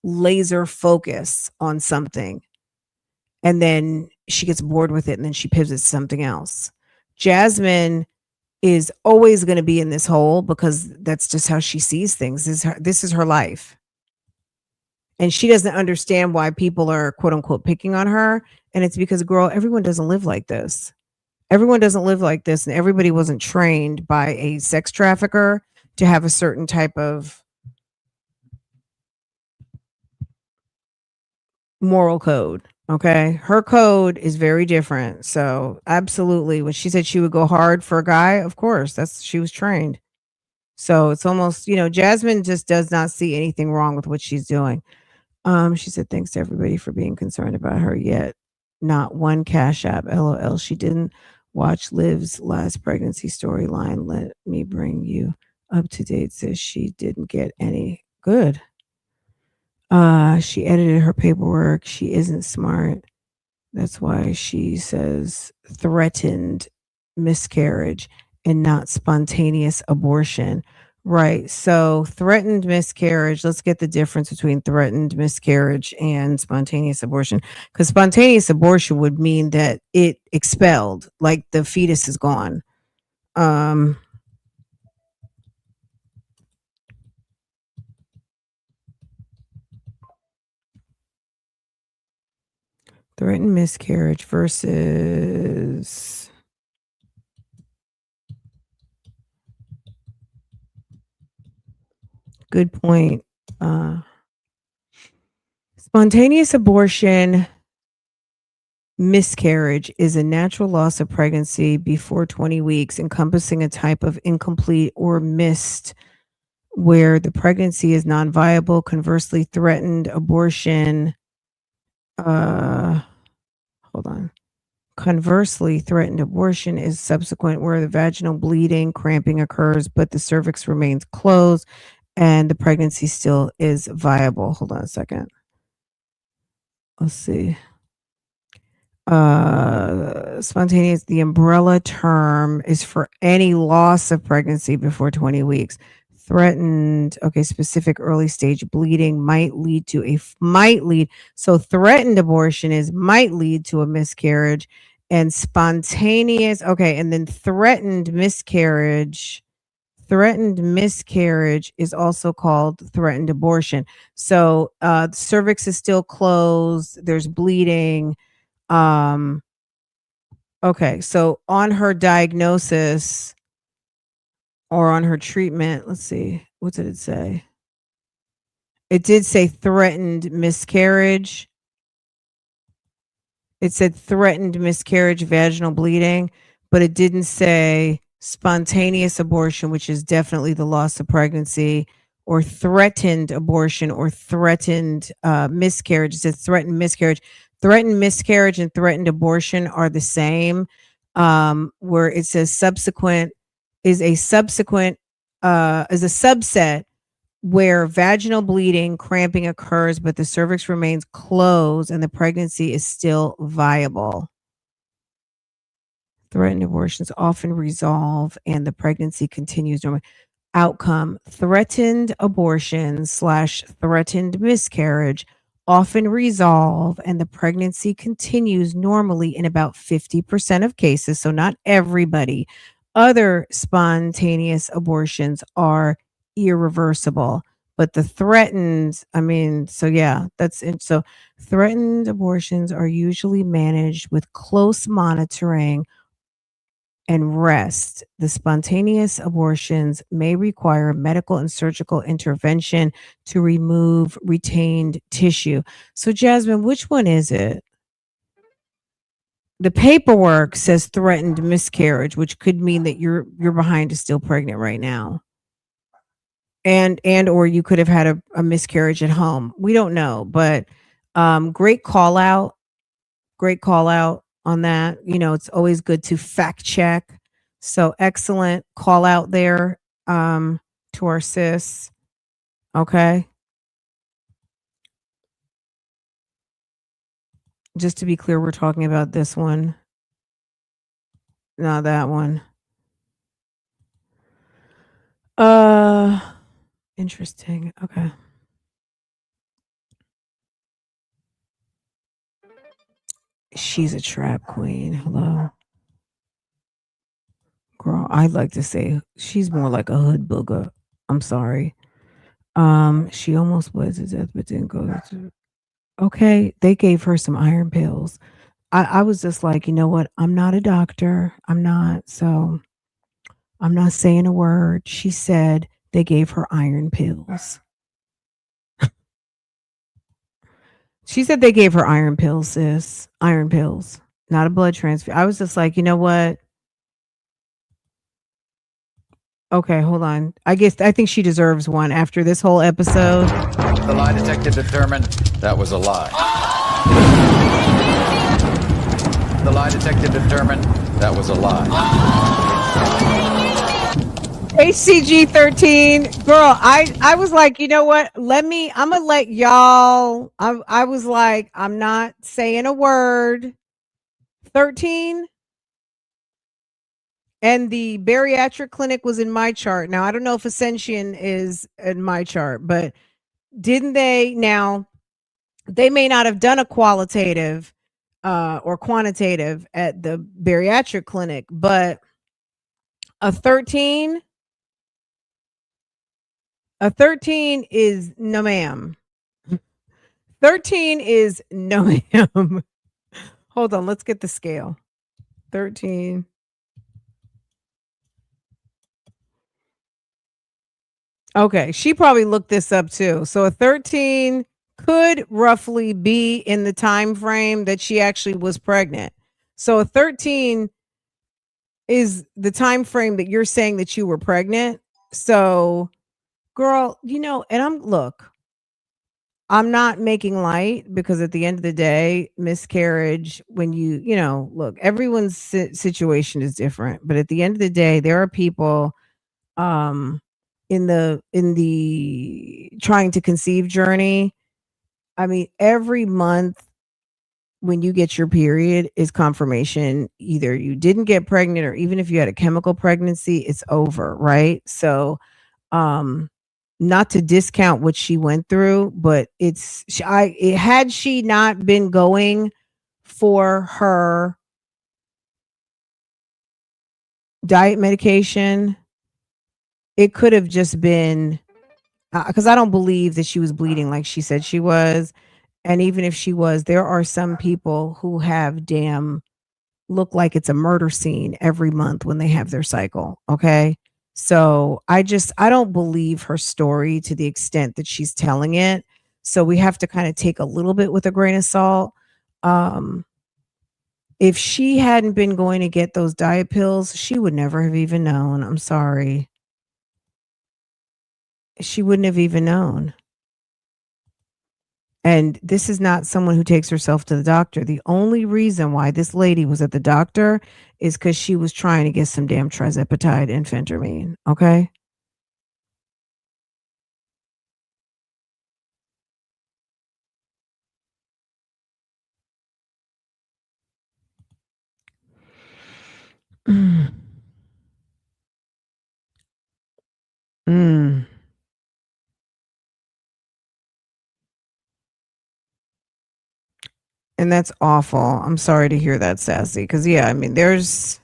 laser focus on something, and then she gets bored with it, and then she pivots to something else. Jasmine is always going to be in this hole because that's just how she sees things. This is her life. and she doesn't understand why people are quote unquote picking on her. And it's because, girl, everyone doesn't live like this. Everyone doesn't live like this, and everybody wasn't trained by a sex trafficker to have a certain type of moral code. Okay. Her code is very different. So, absolutely. When she said she would go hard for a guy, of course, she was trained. So, it's almost, Jasmine just does not see anything wrong with what she's doing. She said, thanks to everybody for being concerned about her, yet not one cash app. LOL. She didn't watch Liv's last pregnancy storyline. Let me bring you up to date. Says she didn't get any. Good. She edited her paperwork. She isn't smart. That's why she says threatened miscarriage and not spontaneous abortion. Right. So threatened miscarriage, let's get the difference between threatened miscarriage and spontaneous abortion. Because spontaneous abortion would mean that it expelled, like the fetus is gone. Threatened miscarriage versus good point. Spontaneous abortion miscarriage is a natural loss of pregnancy before 20 weeks, encompassing a type of incomplete or missed where the pregnancy is non-viable. Conversely, threatened abortion hold on. Conversely, threatened abortion is subsequent where the vaginal bleeding, cramping occurs, but the cervix remains closed and the pregnancy still is viable. Hold on a second. Let's see. Spontaneous, the umbrella term is for any loss of pregnancy before 20 weeks. Threatened, okay, specific early stage bleeding might lead to so threatened abortion is might lead to a miscarriage, and spontaneous, okay, and then threatened miscarriage is also called threatened abortion. So the cervix is still closed, there's bleeding. Okay, so on her diagnosis or on her treatment, let's see, what did it say? It did say threatened miscarriage. It said threatened miscarriage, vaginal bleeding, but it didn't say spontaneous abortion, which is definitely the loss of pregnancy, or threatened abortion or threatened miscarriage. It says threatened miscarriage. Threatened miscarriage and threatened abortion are the same, where it says subsequent is a subset where vaginal bleeding, cramping occurs, but the cervix remains closed and the pregnancy is still viable. Threatened abortions often resolve and the pregnancy continues normally. Outcome: threatened abortion / threatened miscarriage often resolve and the pregnancy continues normally in about 50% of cases. So not everybody. Other spontaneous abortions are irreversible, but the threatened, so yeah, that's it. So threatened abortions are usually managed with close monitoring and rest. The spontaneous abortions may require medical and surgical intervention to remove retained tissue. So, Jasmine, which one is it? The paperwork says threatened miscarriage, which could mean that your behind is still pregnant right now. And or you could have had a miscarriage at home. We don't know, but great call out on that. It's always good to fact check. So excellent call out there to our sis. Okay. Just to be clear, we're talking about this one, not that one. Interesting. Okay. She's a trap queen. Hello. Girl, I'd like to say she's more like a hood booger. I'm sorry. She almost was to death, but didn't go to. Okay, they gave her some iron pills. I was just like, you know what? I'm not a doctor. I'm not. So I'm not saying a word. She said they gave her iron pills. She said they gave her iron pills, sis. Iron pills, not a blood transfusion. I was just like, you know what? Okay, hold on. I think she deserves one after this whole episode. The lie detector determined that was a lie. The lie detector determined that was a lie. HCG 13, girl. I was like, you know what? I'm gonna let y'all. I was like, I'm not saying a word. 13. And the bariatric clinic was in my chart. Now I don't know if Ascension is in my chart, but didn't they? Now they may not have done a qualitative or quantitative at the bariatric clinic, but a 13 is no ma'am. 13 is no ma'am. Hold on, let's get the scale. 13. Okay, she probably looked this up too. So a 13 could roughly be in the time frame that she actually was pregnant. So a 13 is the time frame that you're saying that you were pregnant. So, girl, I'm not making light because at the end of the day, miscarriage, when look, everyone's situation is different, but at the end of the day, there are people um in the trying to conceive journey. I mean, every month when you get your period is confirmation either you didn't get pregnant, or even if you had a chemical pregnancy, it's over, right? So um not to discount what she went through, but had she not been going for her diet medication, it could have just been because I don't believe that she was bleeding like she said she was. And even if she was, there are some people who have look like it's a murder scene every month when they have their cycle. Okay. So I don't believe her story to the extent that she's telling it. So we have to kind of take a little bit with a grain of salt. Um, if she hadn't been going to get those diet pills, she would never have even known. I'm sorry. She wouldn't have even known. And this is not someone who takes herself to the doctor. The only reason why this lady was at the doctor is because she was trying to get some damn trizepatide and phentermine. Okay. Mm. Mm. And that's awful. I'm sorry to hear that, Sassy. Because yeah, I mean, there's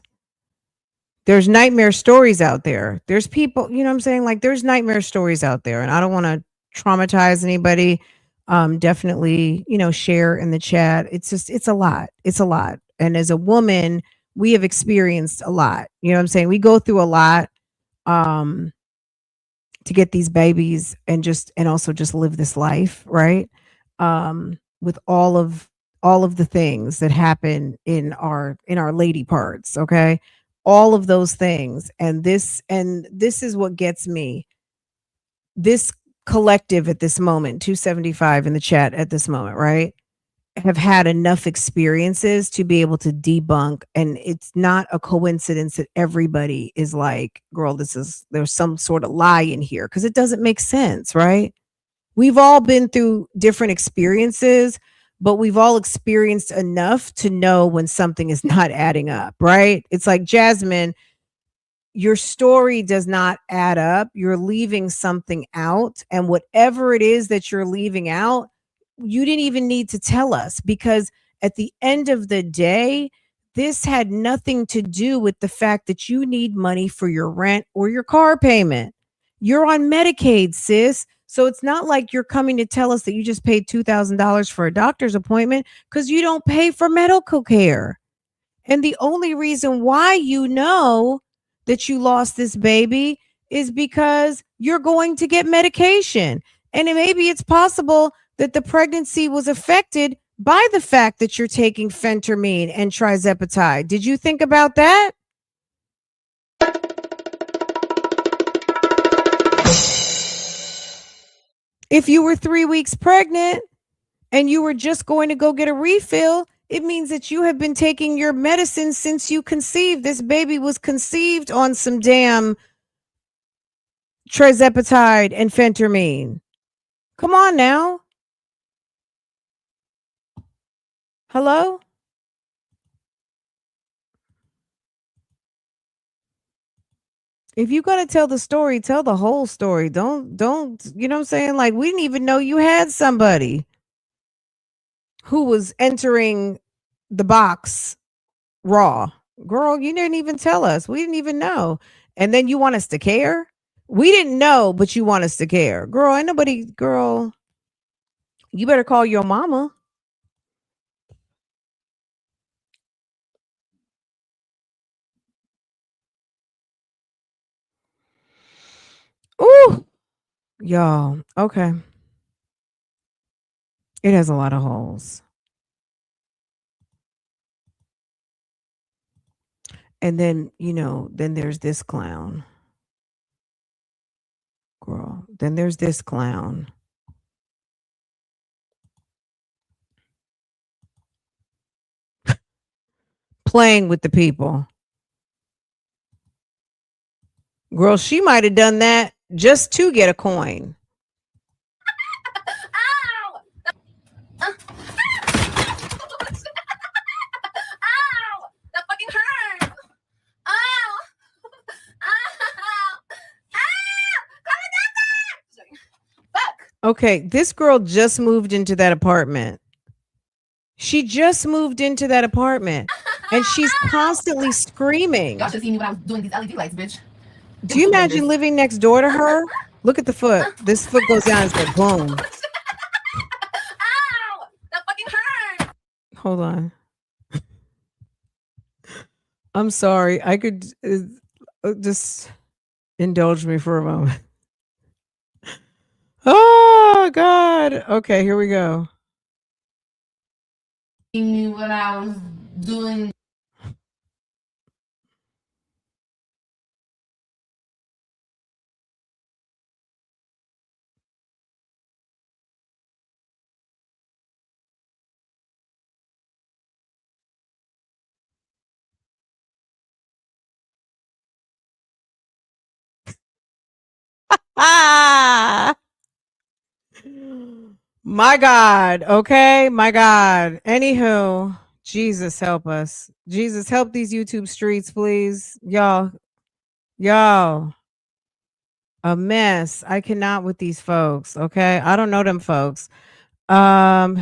nightmare stories out there. There's people, you know what I'm saying? Like there's nightmare stories out there. And I don't want to traumatize anybody. Definitely, share in the chat. It's a lot. It's a lot. And as a woman, we have experienced a lot. You know what I'm saying? We go through a lot um to get these babies and also just live this life, right? With all of the things that happen in our lady parts, okay? All of those things. And this is what gets me. This collective at this moment, 275 in the chat at this moment, right? Have had enough experiences to be able to debunk, and it's not a coincidence that everybody is like, girl, there's some sort of lie in here, because it doesn't make sense, right? We've all been through different experiences, but we've all experienced enough to know when something is not adding up, right? It's like, Jasmine, your story does not add up. You're leaving something out. And whatever it is that you're leaving out, you didn't even need to tell us, because at the end of the day, this had nothing to do with the fact that you need money for your rent or your car payment. You're on Medicaid, sis. So it's not like you're coming to tell us that you just paid $2,000 for a doctor's appointment because you don't pay for medical care. And the only reason why you know that you lost this baby is because you're going to get medication. And maybe it's possible that the pregnancy was affected by the fact that you're taking phentermine and trizepatide. Did you think about that? If you were 3 weeks pregnant and you were just going to go get a refill, it means that you have been taking your medicine since you conceived. This baby was conceived on some damn trizepatide and phentermine. Come on now. Hello? If you're going to tell the story, tell the whole story. Don't, you know what I'm saying? Like, we didn't even know you had somebody who was entering the box raw. Girl, you didn't even tell us. We didn't even know. And then you want us to care? We didn't know, but you want us to care. Girl, ain't nobody, girl, you better call your mama. Ooh, y'all. Okay. It has a lot of holes. And then, then there's this clown. Girl, then there's this clown. Playing with the people. Girl, she might have done that just to get a coin. Ow! Ow! That fucking hurt! Ow! Ow! Fuck! Okay, this girl just moved into that apartment. She just moved into that apartment and she's constantly screaming. Y'all should have seen me when I was doing these LED lights, bitch. Do you imagine living next door to her? Look at the foot. This foot goes down and it's like boom. Ow! That fucking hurt! Hold on. I'm sorry. I could just indulge me for a moment. Oh, God. Okay, here we go. Me when I was doing. Ah! My God. Okay. My God. Anywho, Jesus help us. Jesus help these YouTube streets, please. Y'all. A mess. I cannot with these folks. Okay. I don't know them folks. Hello?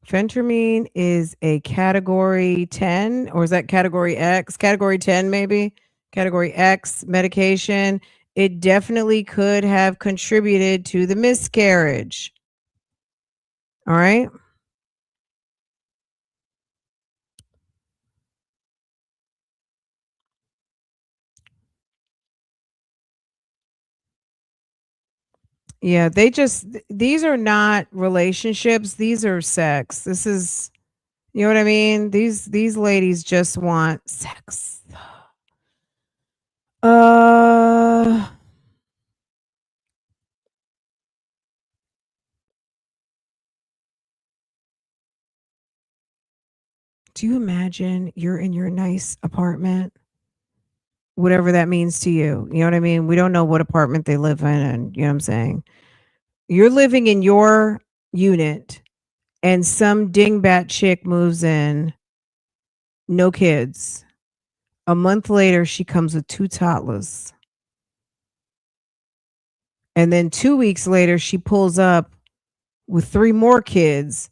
Phentermine is a category 10, or is that category X? Category 10, maybe? Category X medication. It definitely could have contributed to the miscarriage. All right. Yeah, these are not relationships. These are sex. This is, you know what I mean? These ladies just want sex. Do you imagine you're in your nice apartment? Whatever that means to you. You know what I mean? We don't know what apartment they live in, and you know what I'm saying? You're living in your unit and some dingbat chick moves in, no kids. A month later, she comes with 2 toddlers. And then 2 weeks later, she pulls up with 3 more kids.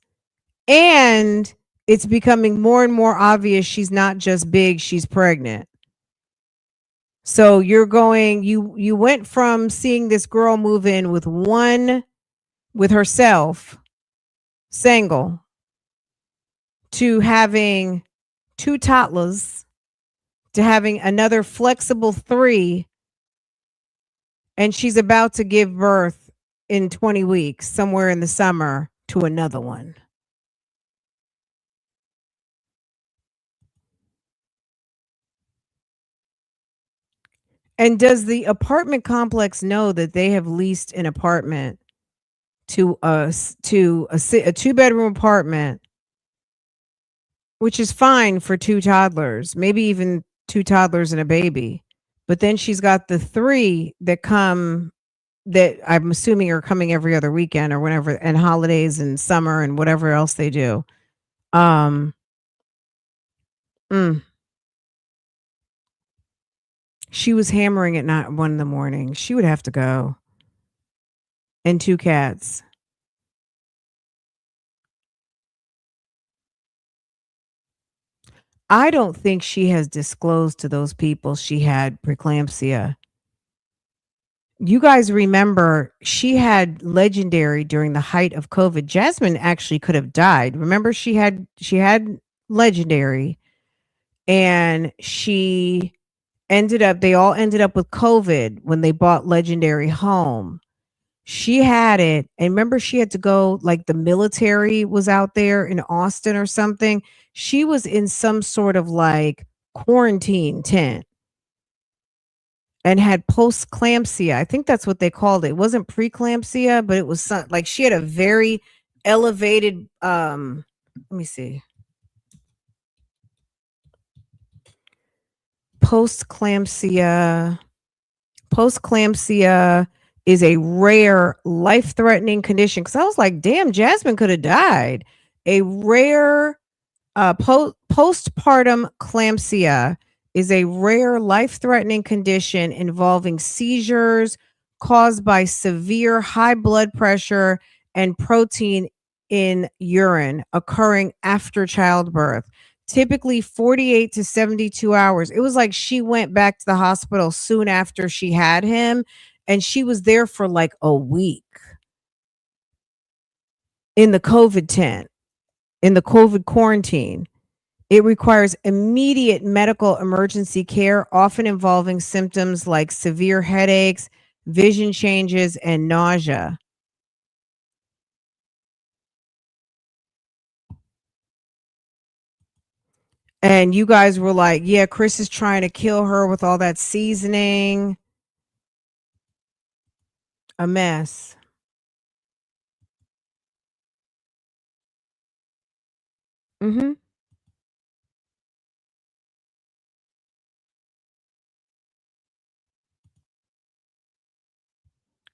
And it's becoming more and more obvious she's not just big, she's pregnant. So you're going, you went from seeing this girl move in with herself, single, to having 2 toddlers, to having another flexible 3, and she's about to give birth in 20 weeks, somewhere in the summer, to another one. And does the apartment complex know that they have leased an apartment to us, to a 2-bedroom apartment, which is fine for 2 toddlers, maybe even 2 toddlers and a baby. But then she's got the 3 that come, that I'm assuming are coming every other weekend or whenever, and holidays and summer and whatever else they do. Um, mm. She was hammering at 1 in the morning. She would have to go. And 2 cats. I don't think she has disclosed to those people she had preeclampsia. You guys remember she had Legendary during the height of COVID. Jasmine actually could have died. Remember she had Legendary, and they all ended up with COVID when they bought Legendary home. She had it, and remember she had to go, like, the military was out there in Austin or something. She was in some sort of like quarantine tent and had post-clampsia. I think that's what they called it. It wasn't preeclampsia, but it was like she had a very elevated let me see. Post-clampsia is a rare life-threatening condition, because I was like, damn, Jasmine could have died. A rare postpartum clampsia is a rare life-threatening condition involving seizures caused by severe high blood pressure and protein in urine occurring after childbirth, typically 48 to 72 hours. It was like she went back to the hospital soon after she had him, and she was there for like a week in the COVID tent, in the COVID quarantine. It requires immediate medical emergency care, often involving symptoms like severe headaches, vision changes, and nausea. And you guys were like, yeah, Chris is trying to kill her with all that seasoning. A mess. Mm-hmm.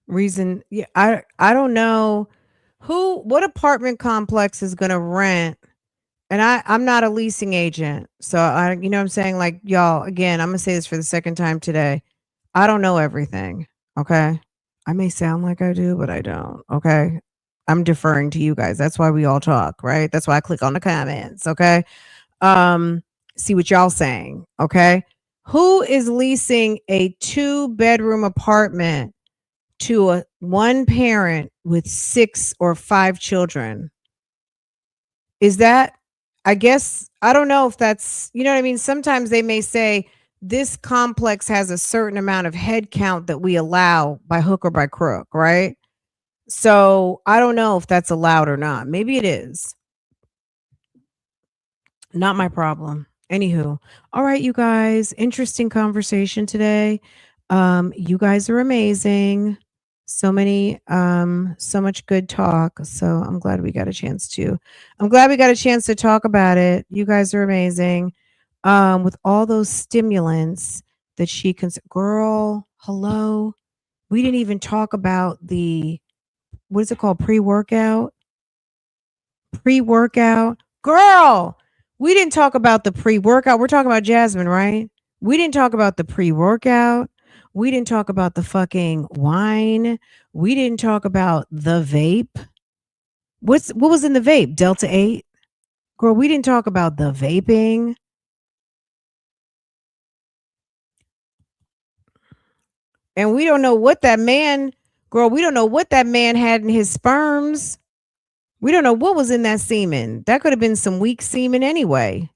Reason, yeah, I don't know what apartment complex is going to rent. And I'm not a leasing agent, so you know what I'm saying, like, y'all, again, I'm gonna say this for the second time today. I don't know everything. Okay, I may sound like I do, but I don't. Okay, I'm deferring to you guys. That's why we all talk, right? That's why I click on the comments. Okay, um, see what y'all saying. Okay, who is leasing a 2-bedroom apartment to a 1 parent with 6 or 5 children? Is that, I guess, I don't know if that's, you know what I mean? Sometimes they may say this complex has a certain amount of head count that we allow by hook or by crook, right? So I don't know if that's allowed or not. Maybe it is. Not my problem. Anywho, all right, you guys, interesting conversation today. You guys are amazing. So much good talk. So I'm glad we got a chance to talk about it. You guys are amazing. With all those stimulants that she can, girl, hello. We didn't even talk about what is it called? Pre-workout. Girl, we didn't talk about the pre-workout. We're talking about Jasmine, right? We didn't talk about the pre-workout. We didn't talk about the fucking wine. We didn't talk about the vape. What was in the vape? Delta 8? Girl, we didn't talk about the vaping. And we don't know what that man, girl, we don't know what that man had in his sperms. We don't know what was in that semen. That could have been some weak semen anyway.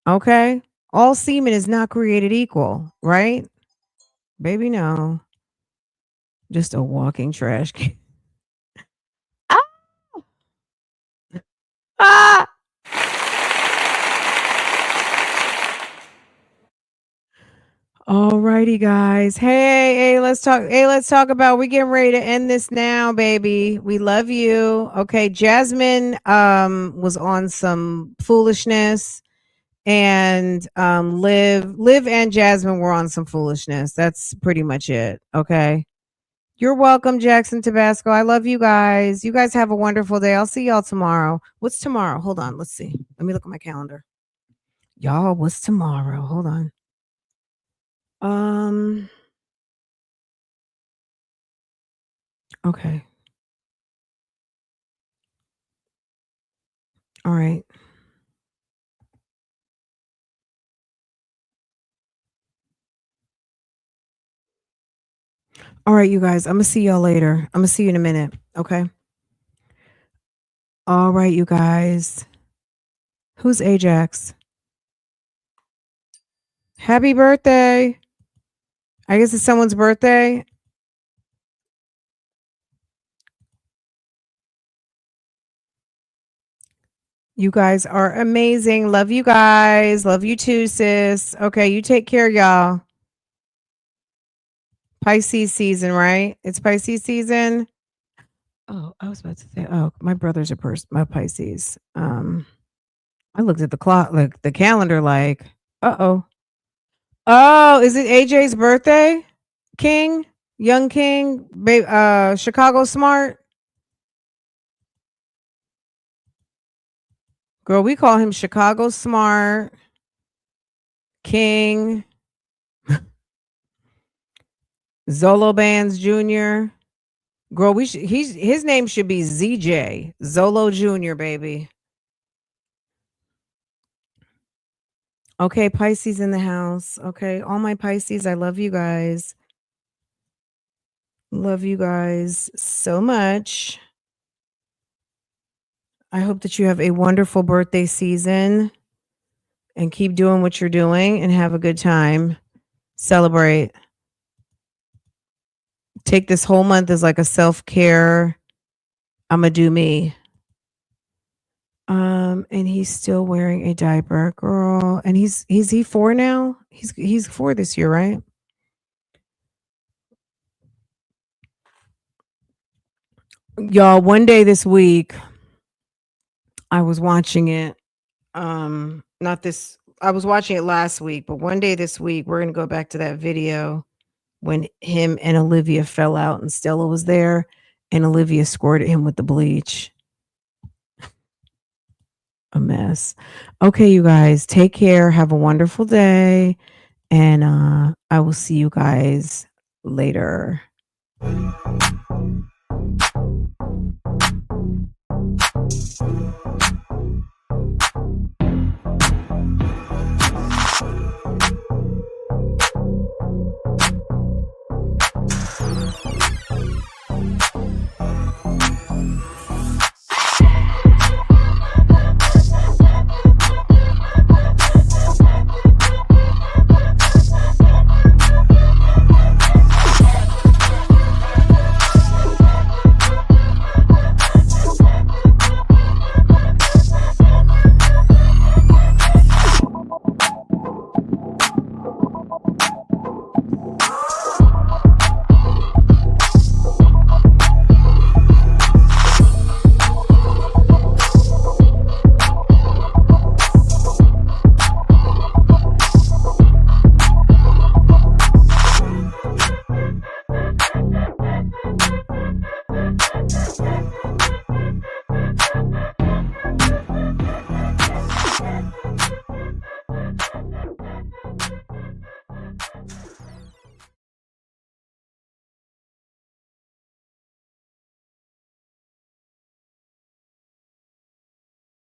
Okay? All semen is not created equal, right? Baby, no. Just a walking trash can. Ah! Ah! All righty, guys. Hey, let's talk. Hey, let's talk about. We getting ready to end this now, baby. We love you. Okay, Jasmine was on some foolishness, and Liv and Jasmine were on some foolishness. That's pretty much it. Okay. You're welcome, Jackson Tabasco. I love you guys. You guys have a wonderful day. I'll see y'all tomorrow. What's tomorrow? Hold on. Let's see. Let me look at my calendar. Y'all, what's tomorrow? Hold on. Okay. All right. All right, you guys. I'm gonna see y'all later. I'm gonna see you in a minute. Okay. All right, you guys. Who's Ajax? Happy birthday. I guess it's someone's birthday. You guys are amazing. Love you guys. Love you too, sis. Okay, you take care, y'all. Pisces season, right? It's Pisces season. Oh, I was about to say, oh, my brothers are my Pisces. I looked at the clock, like the calendar, like, uh-oh. Oh, is it AJ's birthday? King? Young King? Chicago Smart? Girl, we call him Chicago Smart. King. Zolo Bands Jr. Girl, his name should be ZJ. Zolo Jr., baby. Okay, Pisces in the house. Okay, all my Pisces, I love you guys. Love you guys so much. I hope that you have a wonderful birthday season and keep doing what you're doing and have a good time. Celebrate. Take this whole month as like a self-care. I'ma do me. And he's still wearing a diaper, girl. And is he 4 now? He's 4 this year, right? Y'all, one day this week, I was watching it. Not this, I was watching it last week, but one day this week, we're gonna go back to that video when him and Olivia fell out and Stella was there and Olivia squirted him with the bleach. A mess. Okay, you guys, take care. Have a wonderful day. And I will see you guys later.